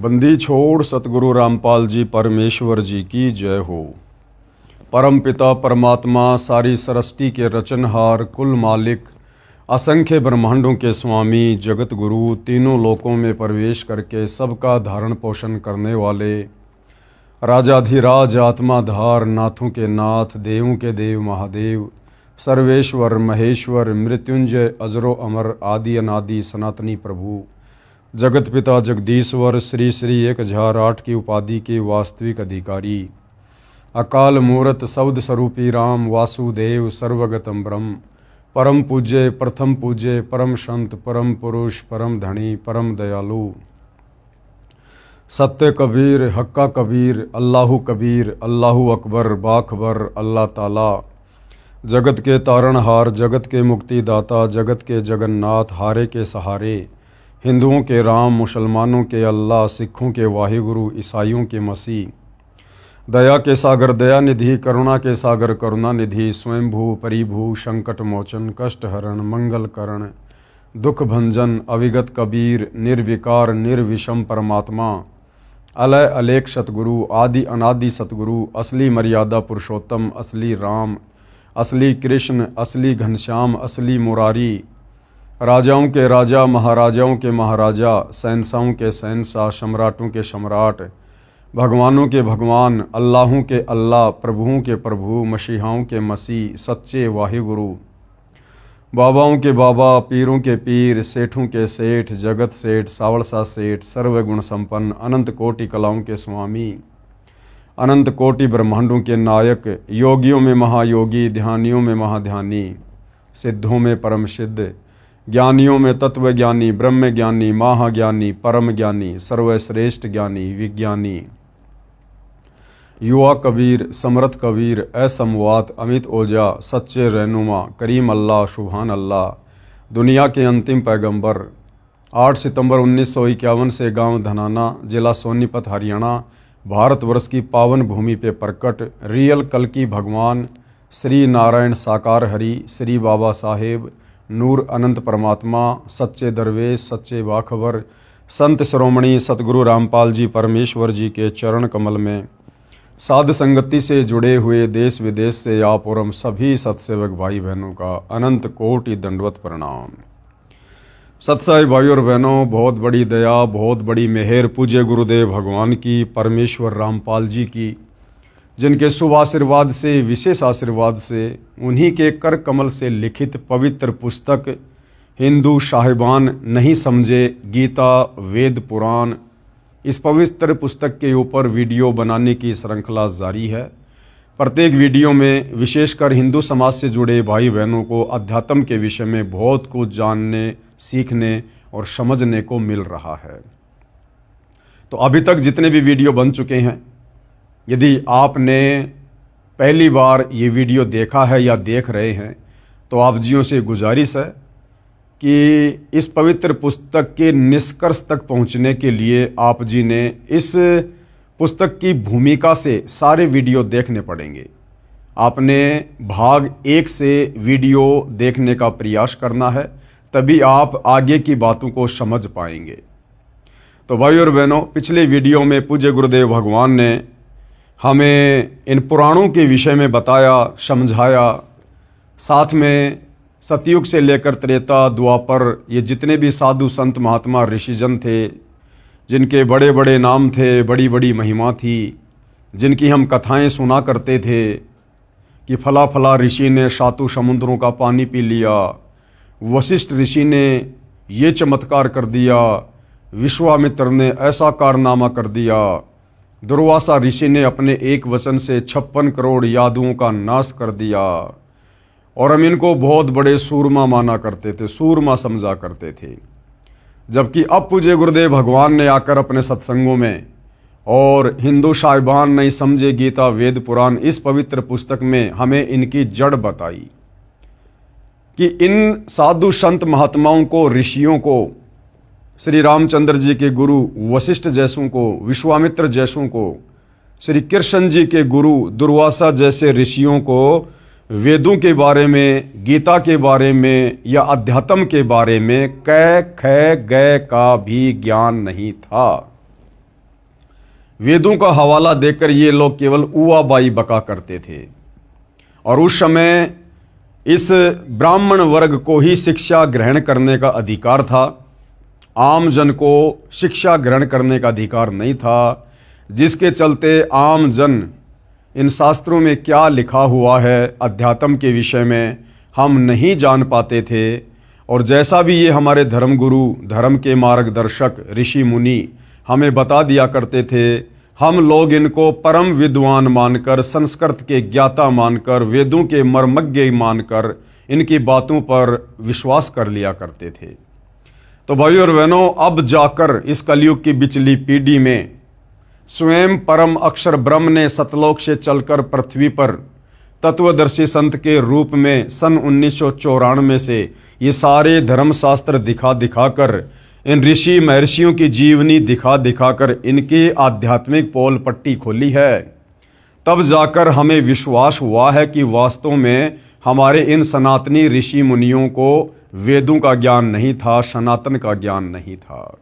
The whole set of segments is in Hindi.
बंदी छोड़ सतगुरु रामपाल जी परमेश्वर जी की जय हो। परम पिता परमात्मा सारी सृष्टि के रचनहार कुल मालिक असंख्य ब्रह्मांडों के स्वामी जगत गुरु तीनों लोकों में प्रवेश करके सबका धारण पोषण करने वाले राजाधिराज आत्माधार नाथों के नाथ देवों के देव महादेव सर्वेश्वर महेश्वर मृत्युंजय अजरो अमर आदि अनादि सनातनी प्रभु जगत पिता जगदीश्वर श्री श्री 1008 की उपाधि के वास्तविक अधिकारी अकाल मूर्त शब्द स्वरूपी राम वासुदेव सर्वगतम ब्रह्म परम पूज्य प्रथम पूज्य परम संत परम पुरुष परम धनी परम दयालु सत्य कबीर हक्का कबीर अल्लाहु कबीर अल्लाहु अकबर बाखबर अल्लाह ताला जगत के तारणहार जगत के मुक्तिदाता जगत के जगन्नाथ हारे के सहारे हिंदुओं के राम मुसलमानों के अल्लाह सिखों के वाहिगुरु ईसाइयों के मसीह दया के सागर दया निधि करुणा के सागर करुणा निधि स्वयंभू परिभू संकट मोचन कष्ट हरण मंगल करण दुख भंजन अविगत कबीर निर्विकार निर्विषम परमात्मा अलय अलेख सतगुरु आदि अनादि सतगुरु असली मर्यादा पुरुषोत्तम असली राम असली कृष्ण असली घनश्याम असली मुरारी राजाओं के राजा महाराजाओं के महाराजा शहंशाहों के शहंशाह सम्राटों के सम्राट भगवानों के भगवान अल्लाहों के अल्लाह प्रभुओं के प्रभु मसीहाओं के मसीह सच्चे वाहिगुरु बाबाओं के बाबा पीरों के पीर सेठों के सेठ जगत सेठ सावड़सा सेठ सर्वगुण संपन्न अनंत कोटि कलाओं के स्वामी अनंत कोटि ब्रह्मांडों के नायक योगियों में महायोगी ध्यानियों में महाध्यानी सिद्धों में परम सिद्ध ज्ञानियों में तत्व ज्ञानी ब्रह्म ज्ञानी महाज्ञानी परम ज्ञानी सर्वश्रेष्ठ ज्ञानी विज्ञानी युवा कबीर समर्थ कबीर असमवात अमित ओजा सच्चे रहनुमा करीम अल्लाह सुभान अल्लाह दुनिया के अंतिम पैगंबर 8 सितंबर 1951 से गांव धनाना जिला सोनीपत हरियाणा भारतवर्ष की पावन भूमि पे प्रकट रियल कल्कि भगवान श्री नारायण साकार हरि श्री बाबा साहेब नूर अनंत परमात्मा सच्चे दरवेश सच्चे बाखबर संत श्रोमणी सतगुरु रामपाल जी परमेश्वर जी के चरण कमल में साध संगति से जुड़े हुए देश विदेश से आप और हम सभी सत्सेवक भाई बहनों का अनंत कोटि दंडवत प्रणाम। सत्साई भाई और बहनों, बहुत बड़ी दया बहुत बड़ी मेहर पूज्य गुरुदेव भगवान की परमेश्वर रामपाल जी की जिनके शुभ आशीर्वाद से विशेष आशीर्वाद से उन्हीं के कर कमल से लिखित पवित्र पुस्तक हिंदू साहिबान नहीं समझे गीता वेद पुराण इस पवित्र पुस्तक के ऊपर वीडियो बनाने की श्रृंखला जारी है। प्रत्येक वीडियो में विशेषकर हिंदू समाज से जुड़े भाई बहनों को अध्यात्म के विषय में बहुत कुछ जानने सीखने और समझने को मिल रहा है। तो अभी तक जितने भी वीडियो बन चुके हैं, यदि आपने पहली बार ये वीडियो देखा है या देख रहे हैं तो आप जियों से गुजारिश है कि इस पवित्र पुस्तक के निष्कर्ष तक पहुंचने के लिए आप जी ने इस पुस्तक की भूमिका से सारे वीडियो देखने पड़ेंगे। आपने भाग 1 से वीडियो देखने का प्रयास करना है, तभी आप आगे की बातों को समझ पाएंगे। तो भाई और बहनों, पिछले वीडियो में पूज्य गुरुदेव भगवान ने हमें इन पुराणों के विषय में बताया समझाया, साथ में सतयुग से लेकर त्रेता द्वापर ये जितने भी साधु संत महात्मा ऋषिजन थे जिनके बड़े बड़े नाम थे बड़ी बड़ी महिमा थी, जिनकी हम कथाएं सुना करते थे कि फला फला ऋषि ने 7 समुद्रों का पानी पी लिया, वशिष्ठ ऋषि ने ये चमत्कार कर दिया, विश्वामित्र ने ऐसा कारनामा कर दिया, दुर्वासा ऋषि ने अपने एक वचन से 56 करोड़ यादुओं का नाश कर दिया और हम इनको बहुत बड़े सूरमा माना करते थे, सूरमा समझा करते थे। जबकि अब पूज्य गुरुदेव भगवान ने आकर अपने सत्संगों में और हिंदू साहिबान नहीं समझे गीता वेद पुराण इस पवित्र पुस्तक में हमें इनकी जड़ बताई कि इन साधु संत महात्माओं को ऋषियों को श्री रामचंद्र जी के गुरु वशिष्ठ जैसों को विश्वामित्र जैसों को श्री कृष्ण जी के गुरु दुर्वासा जैसे ऋषियों को वेदों के बारे में गीता के बारे में या अध्यात्म के बारे में कै ख गय का भी ज्ञान नहीं था। वेदों का हवाला देकर ये लोग केवल उआ बाई बका करते थे। और उस समय इस ब्राह्मण वर्ग को ही शिक्षा ग्रहण करने का अधिकार था, आम जन को शिक्षा ग्रहण करने का अधिकार नहीं था, जिसके चलते आम जन इन शास्त्रों में क्या लिखा हुआ है अध्यात्म के विषय में हम नहीं जान पाते थे। और जैसा भी ये हमारे धर्मगुरु, धर्म के मार्गदर्शक, ऋषि मुनि हमें बता दिया करते थे, हम लोग इनको परम विद्वान मानकर, संस्कृत के ज्ञाता मानकर, वेदों के मर्मज्ञ मानकर इनकी बातों पर विश्वास कर लिया करते थे। तो भाई और बहनों, अब जाकर इस कलयुग की बिचली पीढ़ी में स्वयं परम अक्षर ब्रह्म ने सतलोक से चलकर पृथ्वी पर तत्वदर्शी संत के रूप में सन 1994 से ये सारे धर्मशास्त्र दिखा दिखाकर, इन ऋषि महर्षियों की जीवनी दिखा दिखाकर इनकी आध्यात्मिक पोल पट्टी खोली है। तब जाकर हमें विश्वास हुआ है कि वास्तव में हमारे इन सनातनी ऋषि मुनियों को वेदों का ज्ञान नहीं था, सनातन का ज्ञान नहीं था।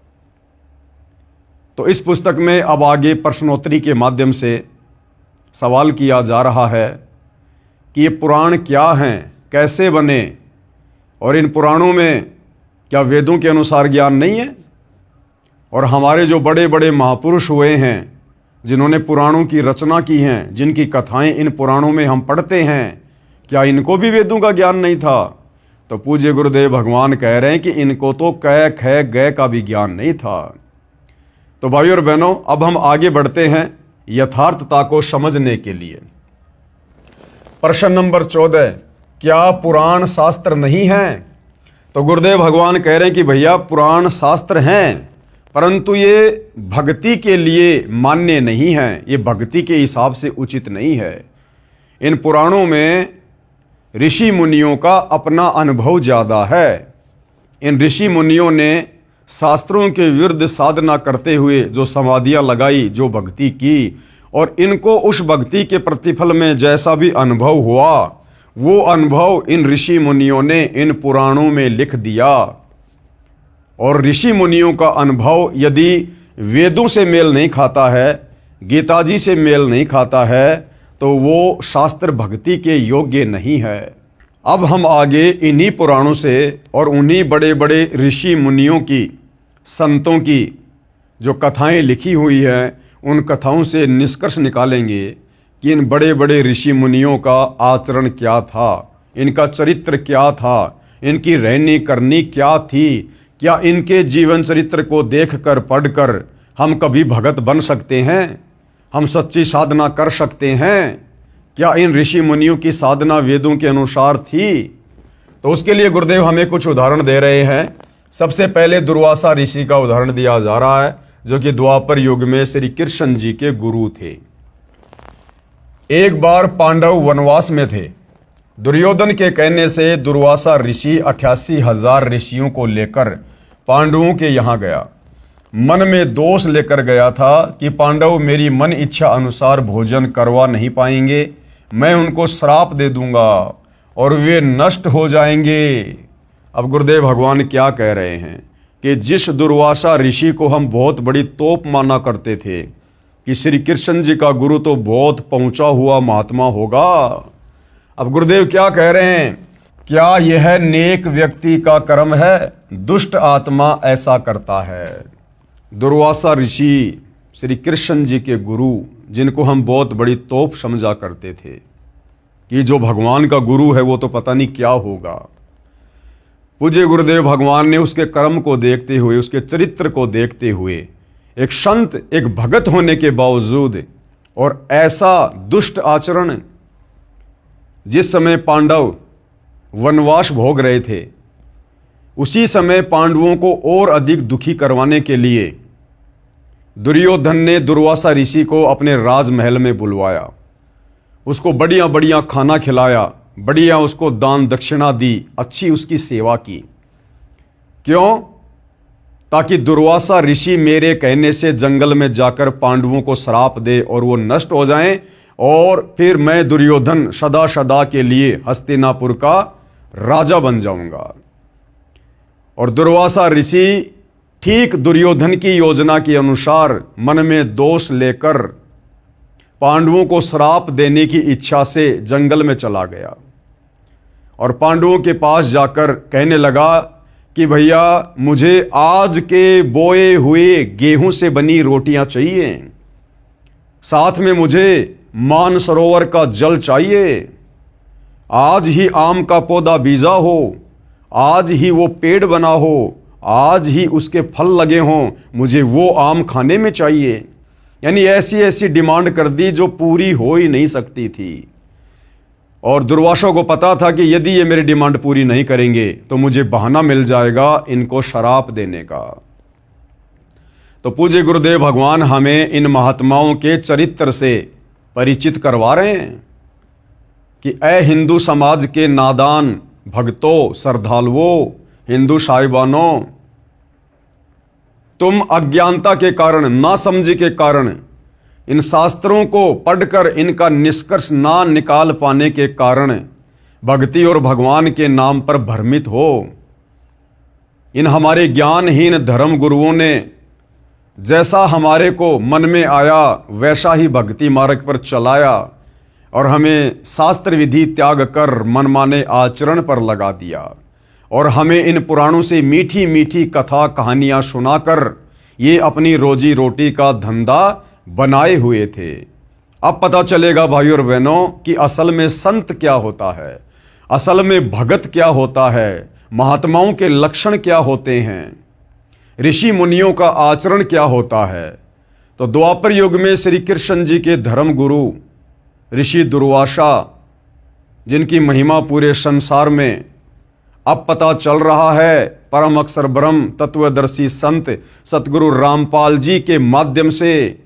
तो इस पुस्तक में अब आगे प्रश्नोत्तरी के माध्यम से सवाल किया जा रहा है कि ये पुराण क्या हैं, कैसे बने, और इन पुराणों में क्या वेदों के अनुसार ज्ञान नहीं है? और हमारे जो बड़े बड़े महापुरुष हुए हैं, जिन्होंने पुराणों की रचना की हैं, जिनकी कथाएं इन पुराणों में हम पढ़ते हैं, क्या इनको भी वेदों का ज्ञान नहीं था? तो पूज्य गुरुदेव भगवान कह रहे हैं कि इनको तो कै ख गय का भी ज्ञान नहीं था। तो भाई और बहनों, अब हम आगे बढ़ते हैं यथार्थता को समझने के लिए। प्रश्न नंबर 14, क्या पुराण शास्त्र नहीं है? तो गुरुदेव भगवान कह रहे हैं कि भैया पुराण शास्त्र हैं, परंतु ये भक्ति के लिए मान्य नहीं है, ये भक्ति के हिसाब से उचित नहीं है। इन पुराणों में ऋषि मुनियों का अपना अनुभव ज़्यादा है। इन ऋषि मुनियों ने शास्त्रों के विरुद्ध साधना करते हुए जो समाधियां लगाई, जो भक्ति की, और इनको उस भक्ति के प्रतिफल में जैसा भी अनुभव हुआ, वो अनुभव इन ऋषि मुनियों ने इन पुराणों में लिख दिया। और ऋषि मुनियों का अनुभव यदि वेदों से मेल नहीं खाता है, गीता जी से मेल नहीं खाता है, तो वो शास्त्र भक्ति के योग्य नहीं है। अब हम आगे इन्हीं पुराणों से और उन्हीं बड़े बड़े ऋषि मुनियों की, संतों की जो कथाएं लिखी हुई हैं, उन कथाओं से निष्कर्ष निकालेंगे कि इन बड़े बड़े ऋषि मुनियों का आचरण क्या था, इनका चरित्र क्या था, इनकी रहनी करनी क्या थी। क्या इनके जीवन चरित्र को देखकर, पढ़कर हम कभी भगत बन सकते हैं? हम सच्ची साधना कर सकते हैं? क्या इन ऋषि मुनियों की साधना वेदों के अनुसार थी? तो उसके लिए गुरुदेव हमें कुछ उदाहरण दे रहे हैं। सबसे पहले दुर्वासा ऋषि का उदाहरण दिया जा रहा है, जो कि द्वापर युग में श्री कृष्ण जी के गुरु थे। एक बार पांडव वनवास में थे। दुर्योधन के कहने से दुर्वासा ऋषि 88,000 ऋषियों को लेकर पांडवों के यहाँ गया। मन में दोष लेकर गया था कि पांडव मेरी मन इच्छा अनुसार भोजन करवा नहीं पाएंगे, मैं उनको श्राप दे दूंगा और वे नष्ट हो जाएंगे। अब गुरुदेव भगवान क्या कह रहे हैं कि जिस दुर्वासा ऋषि को हम बहुत बड़ी तोप माना करते थे कि श्री कृष्ण जी का गुरु तो बहुत पहुंचा हुआ महात्मा होगा, अब गुरुदेव क्या कह रहे हैं, क्या यह नेक व्यक्ति का कर्म है? दुष्ट आत्मा ऐसा करता है। दुर्वासा ऋषि श्री कृष्ण जी के गुरु, जिनको हम बहुत बड़ी तोप समझा करते थे कि जो भगवान का गुरु है वो तो पता नहीं क्या होगा। पूज्य गुरुदेव भगवान ने उसके कर्म को देखते हुए, उसके चरित्र को देखते हुए, एक संत, एक भगत होने के बावजूद और ऐसा दुष्ट आचरण, जिस समय पांडव वनवास भोग रहे थे, उसी समय पांडवों को और अधिक दुखी करवाने के लिए दुर्योधन ने दुर्वासा ऋषि को अपने राजमहल में बुलवाया, उसको बढ़िया बढ़िया खाना खिलाया, बढ़िया उसको दान दक्षिणा दी, अच्छी उसकी सेवा की। क्यों? ताकि दुर्वासा ऋषि मेरे कहने से जंगल में जाकर पांडवों को श्राप दे और वो नष्ट हो जाएं, और फिर मैं दुर्योधन सदा सदा के लिए हस्तिनापुर का राजा बन जाऊंगा। और दुर्वासा ऋषि ठीक दुर्योधन की योजना के अनुसार मन में दोष लेकर पांडवों को श्राप देने की इच्छा से जंगल में चला गया और पांडवों के पास जाकर कहने लगा कि भैया मुझे आज के बोए हुए गेहूं से बनी रोटियां चाहिए, साथ में मुझे मानसरोवर का जल चाहिए, आज ही आम का पौधा बीजा हो, आज ही वो पेड़ बना हो, आज ही उसके फल लगे हों, मुझे वो आम खाने में चाहिए। यानी ऐसी ऐसी डिमांड कर दी जो पूरी हो ही नहीं सकती थी। और दुर्वासा को पता था कि यदि ये मेरी डिमांड पूरी नहीं करेंगे तो मुझे बहाना मिल जाएगा इनको शराप देने का। तो पूज्य गुरुदेव भगवान हमें इन महात्माओं के चरित्र से परिचित करवा रहे हैं कि ए हिंदू समाज के नादान भक्तों, श्रद्धालुओं, हिंदू साहिबानों, तुम अज्ञानता के कारण, नासमझी के कारण, इन शास्त्रों को पढ़कर इनका निष्कर्ष ना निकाल पाने के कारण भक्ति और भगवान के नाम पर भ्रमित हो। इन हमारे ज्ञानहीन धर्म गुरुओं ने जैसा हमारे को मन में आया वैसा ही भक्ति मार्ग पर चलाया और हमें शास्त्र विधि त्याग कर मनमाने आचरण पर लगा दिया और हमें इन पुराणों से मीठी मीठी कथा कहानियां सुनाकर ये अपनी रोजी रोटी का धंधा बनाए हुए थे। अब पता चलेगा भाइयों और बहनों कि असल में संत क्या होता है, असल में भगत क्या होता है, महात्माओं के लक्षण क्या होते हैं, ऋषि मुनियों का आचरण क्या होता है। तो द्वापर युग में श्री कृष्ण जी के धर्म गुरु ऋषि दुर्वासा, जिनकी महिमा पूरे संसार में अब पता चल रहा है, परम अक्षर ब्रह्म तत्वदर्शी संत सतगुरु रामपाल जी के माध्यम से।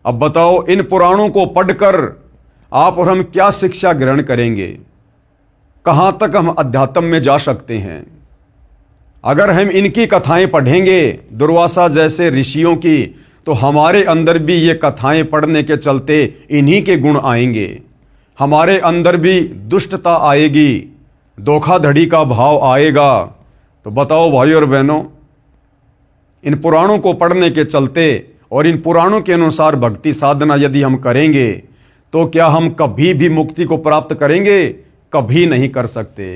अब बताओ इन पुराणों को पढ़कर आप और हम क्या शिक्षा ग्रहण करेंगे, कहां तक हम अध्यात्म में जा सकते हैं। अगर हम इनकी कथाएं पढ़ेंगे दुर्वासा जैसे ऋषियों की, तो हमारे अंदर भी ये कथाएं पढ़ने के चलते इन्हीं के गुण आएंगे, हमारे अंदर भी दुष्टता आएगी, धोखाधड़ी का भाव आएगा। तो बताओ भाइयों और बहनों, इन पुराणों को पढ़ने के चलते और इन पुराणों के अनुसार भक्ति साधना यदि हम करेंगे तो क्या हम कभी भी मुक्ति को प्राप्त करेंगे? कभी नहीं कर सकते।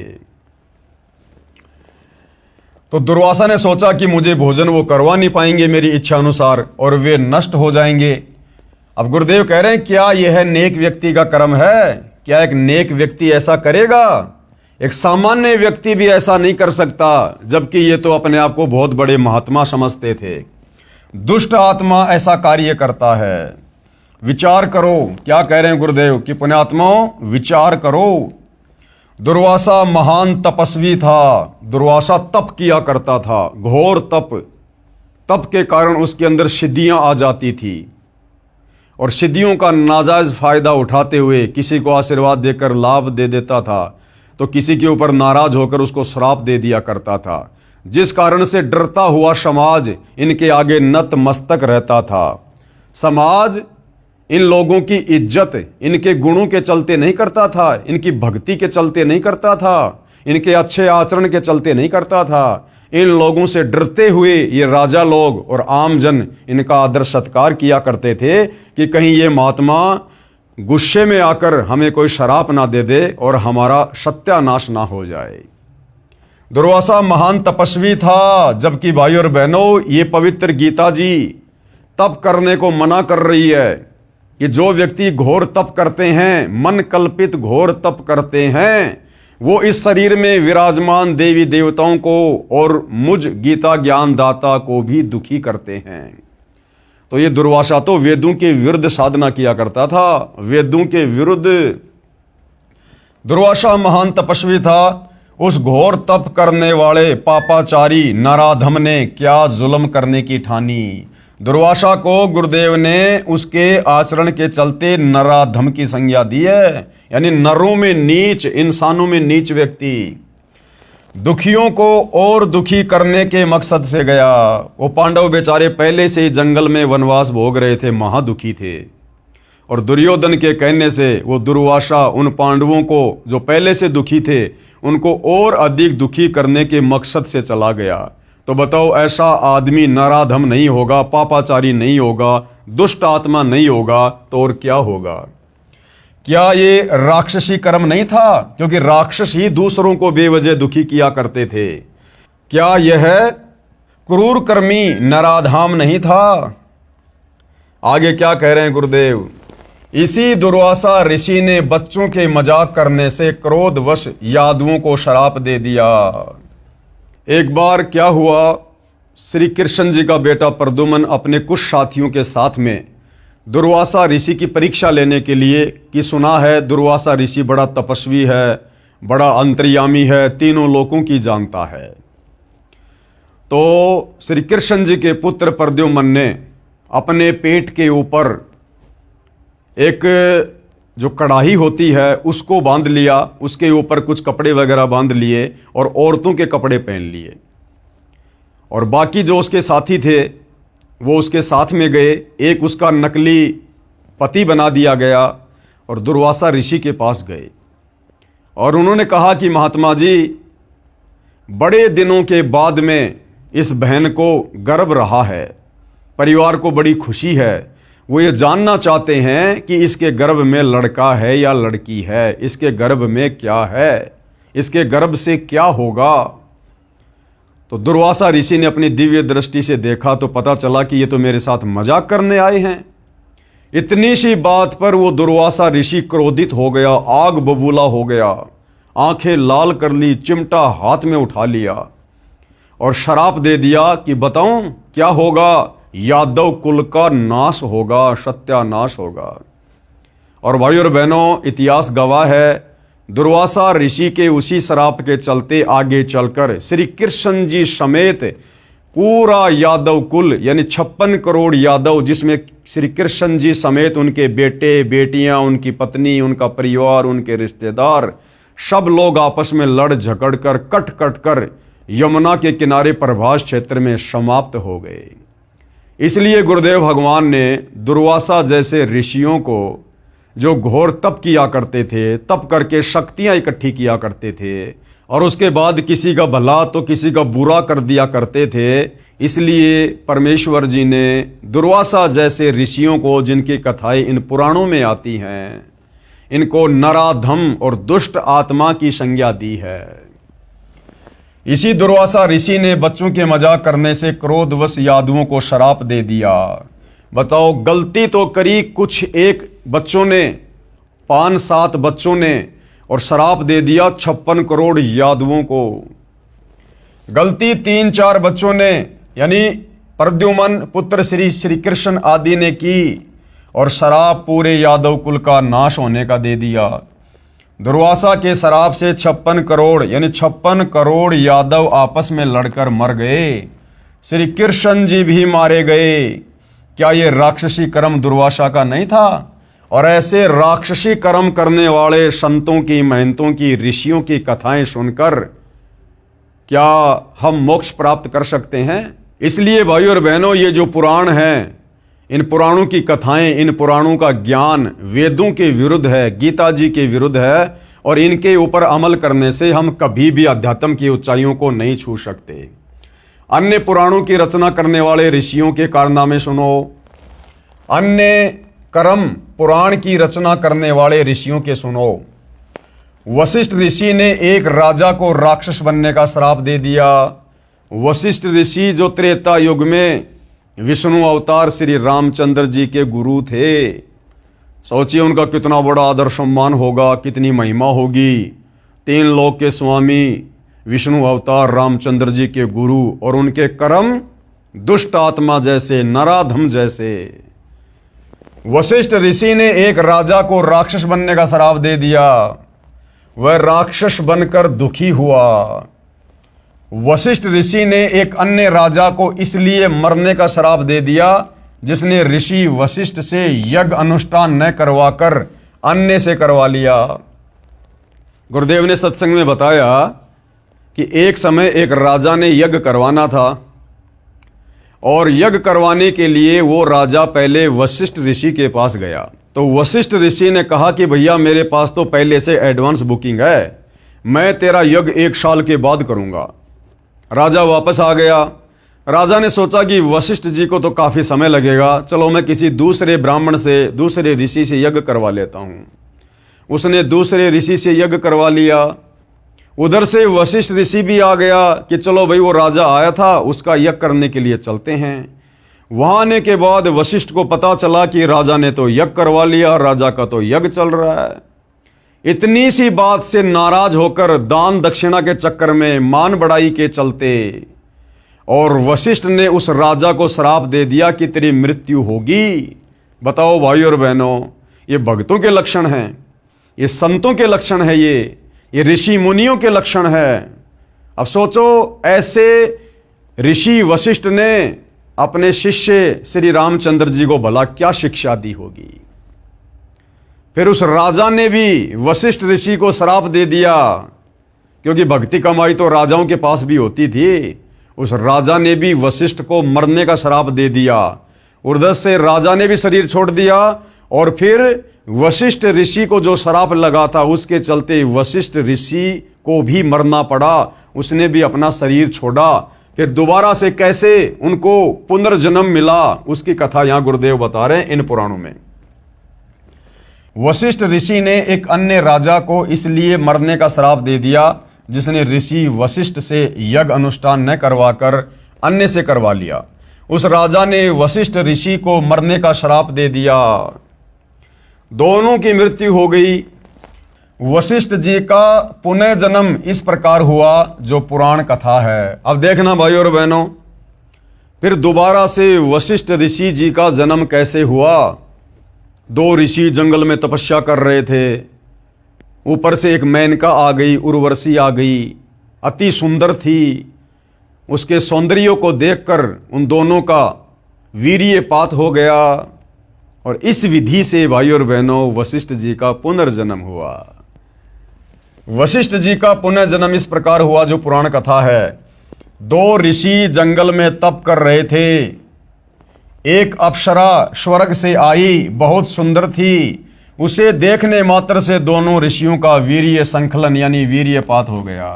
तो दुर्वासा ने सोचा कि मुझे भोजन वो करवा नहीं पाएंगे मेरी इच्छा अनुसार और वे नष्ट हो जाएंगे। अब गुरुदेव कह रहे हैं क्या यह नेक व्यक्ति का कर्म है? क्या एक नेक व्यक्ति ऐसा करेगा? एक सामान्य व्यक्ति भी ऐसा नहीं कर सकता, जबकि ये तो अपने आप को बहुत बड़े महात्मा समझते थे। दुष्ट आत्मा ऐसा कार्य करता है। विचार करो, क्या कह रहे हैं गुरुदेव कि पुण्यात्माओं विचार करो। दुर्वासा महान तपस्वी था, दुर्वासा तप किया करता था, घोर तप। तप के कारण उसके अंदर सिद्धियां आ जाती थी और सिद्धियों का नाजायज फायदा उठाते हुए किसी को आशीर्वाद देकर लाभ दे देता था तो किसी के ऊपर नाराज होकर उसको श्राप दे दिया करता था, जिस कारण से डरता हुआ समाज इनके आगे नतमस्तक रहता था। समाज इन लोगों की इज्जत इनके गुणों के चलते नहीं करता था, इनकी भक्ति के चलते नहीं करता था, इनके अच्छे आचरण के चलते नहीं करता था। इन लोगों से डरते हुए ये राजा लोग और आम जन इनका आदर सत्कार किया करते थे कि कहीं ये महात्मा गुस्से में आकर हमें कोई शराप ना दे दे और हमारा सत्यानाश ना हो जाए। दुर्वासा महान तपस्वी था, जबकि भाई और बहनों ये पवित्र गीता जी तप करने को मना कर रही है कि जो व्यक्ति घोर तप करते हैं, मन कल्पित घोर तप करते हैं, वो इस शरीर में विराजमान देवी देवताओं को और मुझ गीता ज्ञान दाता को भी दुखी करते हैं। तो ये दुर्वासा तो वेदों के विरुद्ध साधना किया करता था, वेदों के विरुद्ध। दुर्वासा महान तपस्वी था। उस घोर तप करने वाले पापाचारी नराधम ने क्या जुल्म करने की ठानी। दुर्वासा को गुरुदेव ने उसके आचरण के चलते नराधम की संज्ञा दी है, यानी नरों में नीच, इंसानों में नीच व्यक्ति। दुखियों को और दुखी करने के मकसद से गया। वो पांडव बेचारे पहले से ही जंगल में वनवास भोग रहे थे, महादुखी थे, और दुर्योधन के कहने से वो दुर्वासा उन पांडवों को जो पहले से दुखी थे उनको और अधिक दुखी करने के मकसद से चला गया। तो बताओ ऐसा आदमी नराधम नहीं होगा, पापाचारी नहीं होगा, दुष्ट आत्मा नहीं होगा तो और क्या होगा? क्या ये राक्षसी कर्म नहीं था? क्योंकि राक्षस ही दूसरों को बेवजह दुखी किया करते थे। क्या यह क्रूर कर्मी नराधाम नहीं था? आगे क्या कह रहे हैं गुरुदेव? इसी दुर्वासा ऋषि ने बच्चों के मजाक करने से क्रोधवश यादवों को श्राप दे दिया। एक बार क्या हुआ, श्री कृष्ण जी का बेटा प्रद्युम्न अपने कुछ साथियों के साथ में दुर्वासा ऋषि की परीक्षा लेने के लिए, कि सुना है दुर्वासा ऋषि बड़ा तपस्वी है, बड़ा अंतर्यामी है, तीनों लोकों की जानता है। तो श्री कृष्ण जी के पुत्र प्रद्युम्न ने अपने पेट के ऊपर एक जो कढ़ाई होती है उसको बांध लिया, उसके ऊपर कुछ कपड़े वगैरह बांध लिए और औरतों के कपड़े पहन लिए, और बाकी जो उसके साथी थे वो उसके साथ में गए। एक उसका नकली पति बना दिया गया और दुर्वासा ऋषि के पास गए और उन्होंने कहा कि महात्मा जी, बड़े दिनों के बाद में इस बहन को गर्भ रहा है, परिवार को बड़ी खुशी है, वो ये जानना चाहते हैं कि इसके गर्भ में लड़का है या लड़की है, इसके गर्भ में क्या है, इसके गर्भ से क्या होगा। तो दुर्वासा ऋषि ने अपनी दिव्य दृष्टि से देखा तो पता चला कि ये तो मेरे साथ मजाक करने आए हैं। इतनी सी बात पर वो दुर्वासा ऋषि क्रोधित हो गया, आग बबूला हो गया, आंखें लाल कर ली, चिमटा हाथ में उठा लिया और शराप दे दिया कि बताऊं क्या होगा? यादव कुल का नाश होगा, सत्यानाश होगा। और भाइयों और बहनों, इतिहास गवाह है, दुर्वासा ऋषि के उसी श्राप के चलते आगे चलकर श्री कृष्ण जी समेत पूरा यादव कुल यानी 56 करोड़ यादव, जिसमें श्री कृष्ण जी समेत उनके बेटे बेटियां, उनकी पत्नी, उनका परिवार, उनके रिश्तेदार, सब लोग आपस में लड़ झगड़ कर कट कट कर यमुना के किनारे प्रभास क्षेत्र में समाप्त हो गए। इसलिए गुरुदेव भगवान ने दुर्वासा जैसे ऋषियों को, जो घोर तप किया करते थे, तप करके शक्तियां इकट्ठी किया करते थे और उसके बाद किसी का भला तो किसी का बुरा कर दिया करते थे, इसलिए परमेश्वर जी ने दुर्वासा जैसे ऋषियों को, जिनकी कथाएं इन पुराणों में आती हैं, इनको नराधम और दुष्ट आत्मा की संज्ञा दी है। इसी दुर्वासा ऋषि ने बच्चों के मजाक करने से क्रोधवश यादवों को श्राप दे दिया। बताओ, गलती तो करी कुछ एक बच्चों ने, 5-7 बच्चों ने, और श्राप दे दिया 56 करोड़ यादवों को। गलती 3-4 बच्चों ने यानी प्रद्युम्न पुत्र श्री कृष्ण आदि ने की और श्राप पूरे यादव कुल का नाश होने का दे दिया। दुर्वासा के श्राप से 56 करोड़ यानी 56 करोड़ यादव आपस में लड़कर मर गए, श्री कृष्ण जी भी मारे गए। क्या ये राक्षसी कर्म दुर्वासा का नहीं था? और ऐसे राक्षसी कर्म करने वाले संतों की, महंतों की, ऋषियों की कथाएं सुनकर क्या हम मोक्ष प्राप्त कर सकते हैं? इसलिए भाइयों और बहनों, ये जो पुराण हैं, इन पुराणों की कथाएं, इन पुराणों का ज्ञान वेदों के विरुद्ध है, गीता जी के विरुद्ध है, और इनके ऊपर अमल करने से हम कभी भी अध्यात्म की ऊंचाइयों को नहीं छू सकते। अन्य पुराणों की रचना करने वाले ऋषियों के कारनामे सुनो, अन्य कर्म पुराण की रचना करने वाले ऋषियों के सुनो। वशिष्ठ ऋषि ने एक राजा को राक्षस बनने का श्राप दे दिया। वशिष्ठ ऋषि जो त्रेता युग में विष्णु अवतार श्री रामचंद्र जी के गुरु थे, सोचिए उनका कितना बड़ा आदर सम्मान होगा, कितनी महिमा होगी। 3 लोक के स्वामी विष्णु अवतार रामचंद्र जी के गुरु, और उनके कर्म दुष्ट आत्मा जैसे, नराधम जैसे। वशिष्ठ ऋषि ने एक राजा को राक्षस बनने का श्राप दे दिया, वह राक्षस बनकर दुखी हुआ। वशिष्ठ ऋषि ने एक अन्य राजा को इसलिए मरने का श्राप दे दिया जिसने ऋषि वशिष्ठ से यज्ञ अनुष्ठान न करवाकर अन्य से करवा लिया। गुरुदेव ने सत्संग में बताया कि एक समय एक राजा ने यज्ञ करवाना था और यज्ञ करवाने के लिए वो राजा पहले वशिष्ठ ऋषि के पास गया। तो वशिष्ठ ऋषि ने कहा कि भैया मेरे पास तो पहले से एडवांस बुकिंग है, मैं तेरा यज्ञ 1 साल के बाद करूंगा। राजा वापस आ गया, राजा ने सोचा कि वशिष्ठ जी को तो काफी समय लगेगा, चलो मैं किसी दूसरे ब्राह्मण से, दूसरे ऋषि से यज्ञ करवा लेता हूं। उसने दूसरे ऋषि से यज्ञ करवा लिया। उधर से वशिष्ठ ऋषि भी आ गया कि चलो भाई वो राजा आया था, उसका यज्ञ करने के लिए चलते हैं। वहां आने के बाद वशिष्ठ को पता चला कि राजा ने तो यज्ञ करवा लिया, राजा का तो यज्ञ चल रहा है। इतनी सी बात से नाराज होकर दान दक्षिणा के चक्कर में, मान बढ़ाई के चलते, और वशिष्ठ ने उस राजा को श्राप दे दिया कि तेरी मृत्यु होगी। बताओ भाई और बहनों, ये भक्तों के लक्षण हैं, ये संतों के लक्षण है, ये ऋषि मुनियों के लक्षण है। अब सोचो, ऐसे ऋषि वशिष्ठ ने अपने शिष्य श्री रामचंद्र जी को भला क्या शिक्षा दी होगी। फिर उस राजा ने भी वशिष्ठ ऋषि को श्राप दे दिया, क्योंकि भक्ति कमाई तो राजाओं के पास भी होती थी। उस राजा ने भी वशिष्ठ को मरने का श्राप दे दिया। उधर से राजा ने भी शरीर छोड़ दिया, और फिर वशिष्ठ ऋषि को जो श्राप लगा था उसके चलते वशिष्ठ ऋषि को भी मरना पड़ा। उसने भी अपना शरीर छोड़ा। फिर दोबारा से कैसे उनको पुनर्जन्म मिला, उसकी कथा यहां गुरुदेव बता रहे हैं इन पुराणों में। वशिष्ठ ऋषि ने एक अन्य राजा को इसलिए मरने का श्राप दे दिया जिसने ऋषि वशिष्ठ से यज्ञ अनुष्ठान न करवाकर अन्य से करवा लिया। उस राजा ने वशिष्ठ ऋषि को मरने का श्राप दे दिया। दोनों की मृत्यु हो गई। वशिष्ठ जी का पुनः जन्म इस प्रकार हुआ जो पुराण कथा है। अब देखना भाई और बहनों, फिर दोबारा से वशिष्ठ ऋषि जी का जन्म कैसे हुआ। दो ऋषि जंगल में तपस्या कर रहे थे। ऊपर से एक मेनका आ गई, उर्वशी आ गई, अति सुंदर थी। उसके सौंदर्य को देखकर उन दोनों का वीर्यपात हो गया, और इस विधि से भाई और बहनों वशिष्ठ जी का पुनर्जन्म हुआ। वशिष्ठ जी का पुनर्जन्म इस प्रकार हुआ जो पुराण कथा है। दो ऋषि जंगल में तप कर रहे थे। एक अप्सरा स्वर्ग से आई, बहुत सुंदर थी। उसे देखने मात्र से दोनों ऋषियों का वीर्य संकलन यानी वीर्यपात हो गया।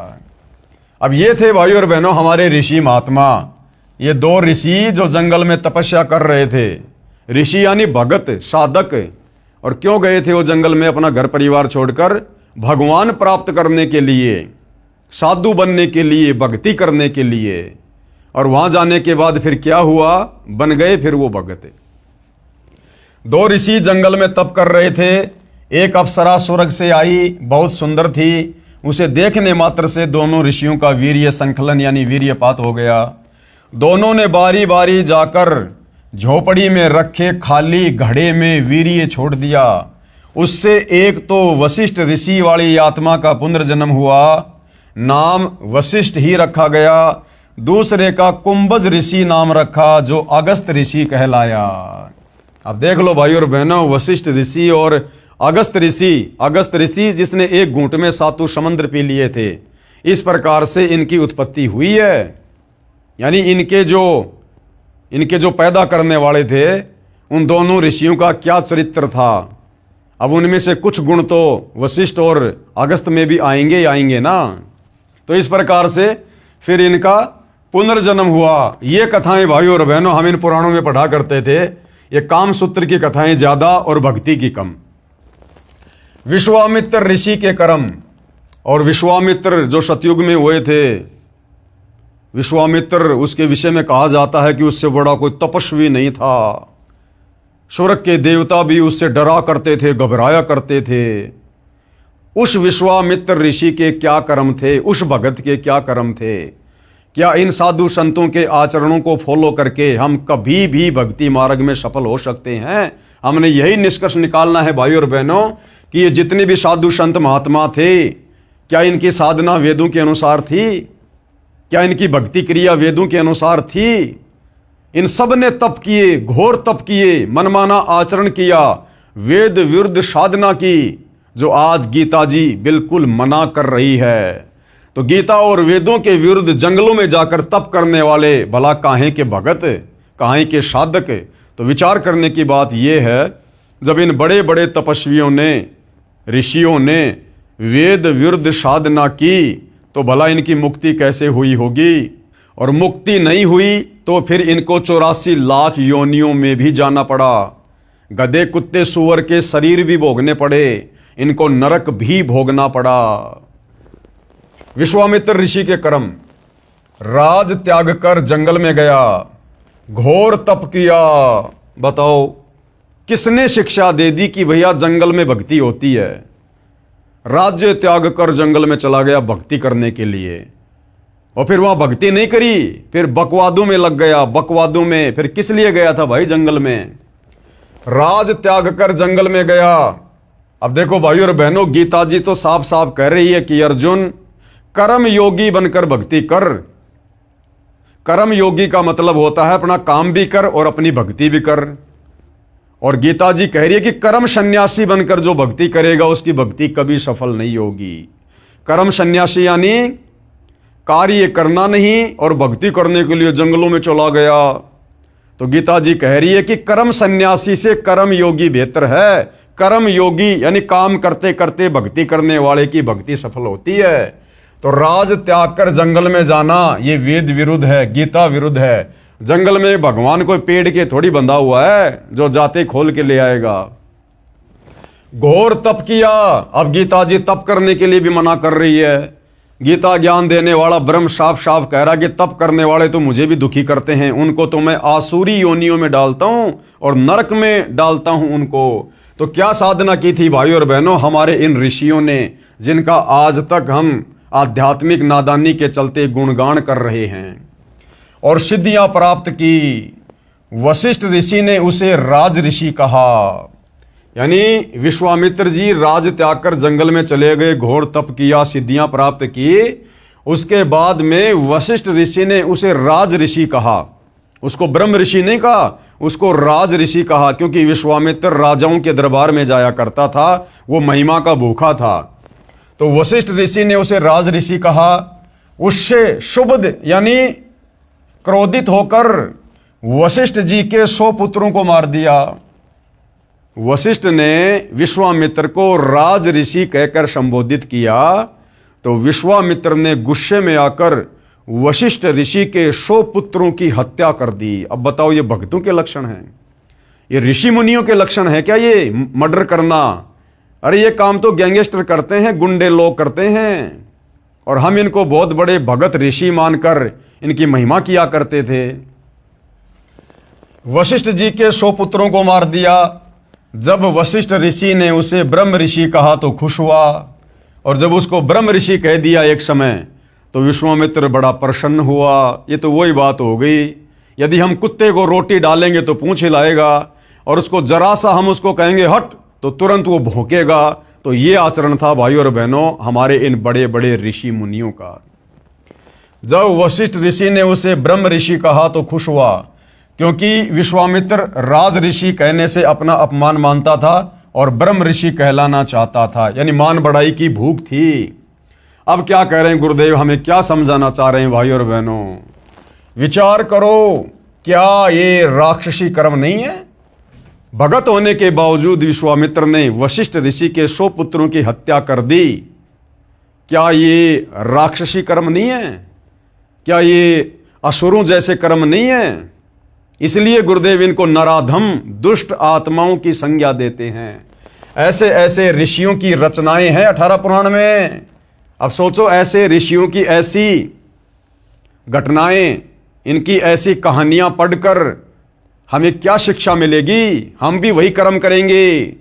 अब ये थे भाई और बहनों हमारे ऋषि महात्मा। ये दो ऋषि जो जंगल में तपस्या कर रहे थे। ऋषि यानी भगत, साधक। और क्यों गए थे वो जंगल में अपना घर परिवार छोड़कर? भगवान प्राप्त करने के लिए, साधु बनने के लिए, भक्ति करने के लिए। और वहां जाने के बाद फिर क्या हुआ? बन गए फिर वो भगत। दो ऋषि जंगल में तप कर रहे थे। एक अप्सरा स्वर्ग से आई, बहुत सुंदर थी। उसे देखने मात्र से दोनों ऋषियों का वीर्य संकलन यानी वीर्यपात हो गया। दोनों ने बारी बारी जाकर झोपड़ी में रखे खाली घड़े में वीर्य छोड़ दिया। उससे एक तो वशिष्ठ ऋषि वाली आत्मा का पुनर्जन्म हुआ, नाम वशिष्ठ ही रखा गया। दूसरे का कुंभज ऋषि नाम रखा जो अगस्त ऋषि कहलाया। अब देख लो भाई और बहनों, वशिष्ठ ऋषि और अगस्त ऋषि जिसने एक घूंट में 7 समुद्र पी लिए थे। इस प्रकार से इनकी उत्पत्ति हुई है। यानी इनके जो पैदा करने वाले थे उन दोनों ऋषियों का क्या चरित्र था। अब उनमें से कुछ गुण तो वशिष्ठ और अगस्त में भी आएंगे ना। तो इस प्रकार से फिर इनका पुनर्जन्म हुआ। ये कथाएं भाई और बहनों हम इन पुराणों में पढ़ा करते थे। ये काम सूत्र की कथाएं ज्यादा और भक्ति की कम। विश्वामित्र ऋषि के कर्म, और विश्वामित्र जो सतयुग में हुए थे, विश्वामित्र उसके विषय में कहा जाता है कि उससे बड़ा कोई तपस्वी नहीं था। स्वर्ग के देवता भी उससे डरा करते थे, घबराया करते थे। उस विश्वामित्र ऋषि के क्या कर्म थे, उस भगत के क्या कर्म थे। क्या इन साधु संतों के आचरणों को फॉलो करके हम कभी भी भक्ति मार्ग में सफल हो सकते हैं? हमने यही निष्कर्ष निकालना है भाई और बहनों कि ये जितने भी साधु संत महात्मा थे, क्या इनकी साधना वेदों के अनुसार थी? क्या इनकी भक्ति क्रिया वेदों के अनुसार थी? इन सब ने तप किए, घोर तप किए, मनमाना आचरण किया, वेद विरुद्ध साधना की, जो आज गीता जी बिल्कुल मना कर रही है। तो गीता और वेदों के विरुद्ध जंगलों में जाकर तप करने वाले भला काहे के भगत, काहे के साधक? तो विचार करने की बात यह है, जब इन बड़े बड़े तपस्वियों ने, ऋषियों ने वेद विरुद्ध साधना की तो भला इनकी मुक्ति कैसे हुई होगी? और मुक्ति नहीं हुई तो फिर इनको 84 लाख योनियों में भी जाना पड़ा। गधे कुत्ते सूअर के शरीर भी भोगने पड़े, इनको नरक भी भोगना पड़ा। विश्वामित्र ऋषि के कर्म। राज त्याग कर जंगल में गया, घोर तप किया। बताओ किसने शिक्षा दे दी कि भैया जंगल में भक्ति होती है? राज्य त्याग कर जंगल में चला गया भक्ति करने के लिए, और फिर वहां भक्ति नहीं करी, फिर बकवादों में लग गया। बकवादों में फिर किस लिए गया था भाई जंगल में? राज त्याग कर जंगल में गया। अब देखो भाइयों और बहनों, गीता जी तो साफ साफ कह रही है कि अर्जुन कर्म योगी बनकर भक्ति कर। कर्म योगी का मतलब होता है अपना काम भी कर और अपनी भक्ति भी कर। और गीता जी कह रही है कि कर्म सन्यासी बनकर जो भक्ति करेगा उसकी भक्ति कभी सफल नहीं होगी। कर्म सन्यासी यानी कार्य करना नहीं और भक्ति करने के लिए जंगलों में चला गया। तो गीता जी कह रही है कि कर्म सन्यासी से कर्म योगी बेहतर है। कर्म योगी यानी काम करते करते भक्ति करने वाले की भक्ति सफल होती है। तो राज त्याग कर जंगल में जाना ये वेद विरुद्ध है, गीता विरुद्ध है। जंगल में भगवान कोई पेड़ के थोड़ी बंधा हुआ है जो जाते खोल के ले आएगा। घोर तप किया। अब गीता जी तप करने के लिए भी मना कर रही है। गीता ज्ञान देने वाला ब्रह्म साफ साफ कह रहा कि तप करने वाले तो मुझे भी दुखी करते हैं, उनको तो मैं आसुरी योनियों में डालता हूं और नरक में डालता हूं उनको। तो क्या साधना की थी भाई और बहनों हमारे इन ऋषियों ने, जिनका आज तक हम आध्यात्मिक नादानी के चलते गुणगान कर रहे हैं और सिद्धियां प्राप्त की। वशिष्ठ ऋषि ने उसे राज ऋषि कहा। यानी विश्वामित्र जी राज त्याग कर जंगल में चले गए, घोर तप किया, सिद्धियां प्राप्त की। उसके बाद में वशिष्ठ ऋषि ने उसे राज ऋषि कहा। उसको ब्रह्म ऋषि नहीं कहा, उसको राज ऋषि कहा, क्योंकि विश्वामित्र राजाओं के दरबार में जाया करता था, वो महिमा का भूखा था। तो वशिष्ठ ऋषि ने उसे राज ऋषि कहा। उससे शुभ यानी क्रोधित होकर वशिष्ठ जी के 100 पुत्रों को मार दिया। वशिष्ठ ने विश्वामित्र को राज ऋषि कहकर संबोधित किया तो विश्वामित्र ने गुस्से में आकर वशिष्ठ ऋषि के 100 पुत्रों की हत्या कर दी। अब बताओ ये भक्तों के लक्षण हैं? ये ऋषि मुनियों के लक्षण है क्या ये मर्डर करना? अरे ये काम तो गैंगस्टर करते हैं, गुंडे लोग करते हैं, और हम इनको बहुत बड़े भगत ऋषि मानकर इनकी महिमा किया करते थे। वशिष्ठ जी के 100 पुत्रों को मार दिया। जब वशिष्ठ ऋषि ने उसे ब्रह्म ऋषि कहा तो खुश हुआ, और जब उसको ब्रह्म ऋषि कह दिया एक समय तो विश्वामित्र बड़ा प्रसन्न हुआ। ये तो वही बात हो गई, यदि हम कुत्ते को रोटी डालेंगे तो पूंछ हिलाएगा, और उसको जरा सा हम उसको कहेंगे हट तो तुरंत वो भौंकेगा। तो ये आचरण था भाइयों और बहनों हमारे इन बड़े बड़े ऋषि मुनियों का। जब वशिष्ठ ऋषि ने उसे ब्रह्म ऋषि कहा तो खुश हुआ, क्योंकि विश्वामित्र राज ऋषि कहने से अपना अपमान मानता था और ब्रह्म ऋषि कहलाना चाहता था, यानी मान बढ़ाई की भूख थी। अब क्या कह रहे हैं गुरुदेव, हमें क्या समझाना चाह रहे हैं भाइयों और बहनों? विचार करो, क्या ये राक्षसी कर्म नहीं है? भगत होने के बावजूद विश्वामित्र ने वशिष्ठ ऋषि के 100 पुत्रों की हत्या कर दी। क्या ये राक्षसी कर्म नहीं है? क्या ये असुरों जैसे कर्म नहीं है? इसलिए गुरुदेव इनको नराधम दुष्ट आत्माओं की संज्ञा देते हैं। ऐसे ऐसे ऋषियों की रचनाएं हैं 18 पुराण में। अब सोचो, ऐसे ऋषियों की ऐसी घटनाएं, इनकी ऐसी कहानियां पढ़कर हमें क्या शिक्षा मिलेगी? हम भी वही कर्म करेंगे,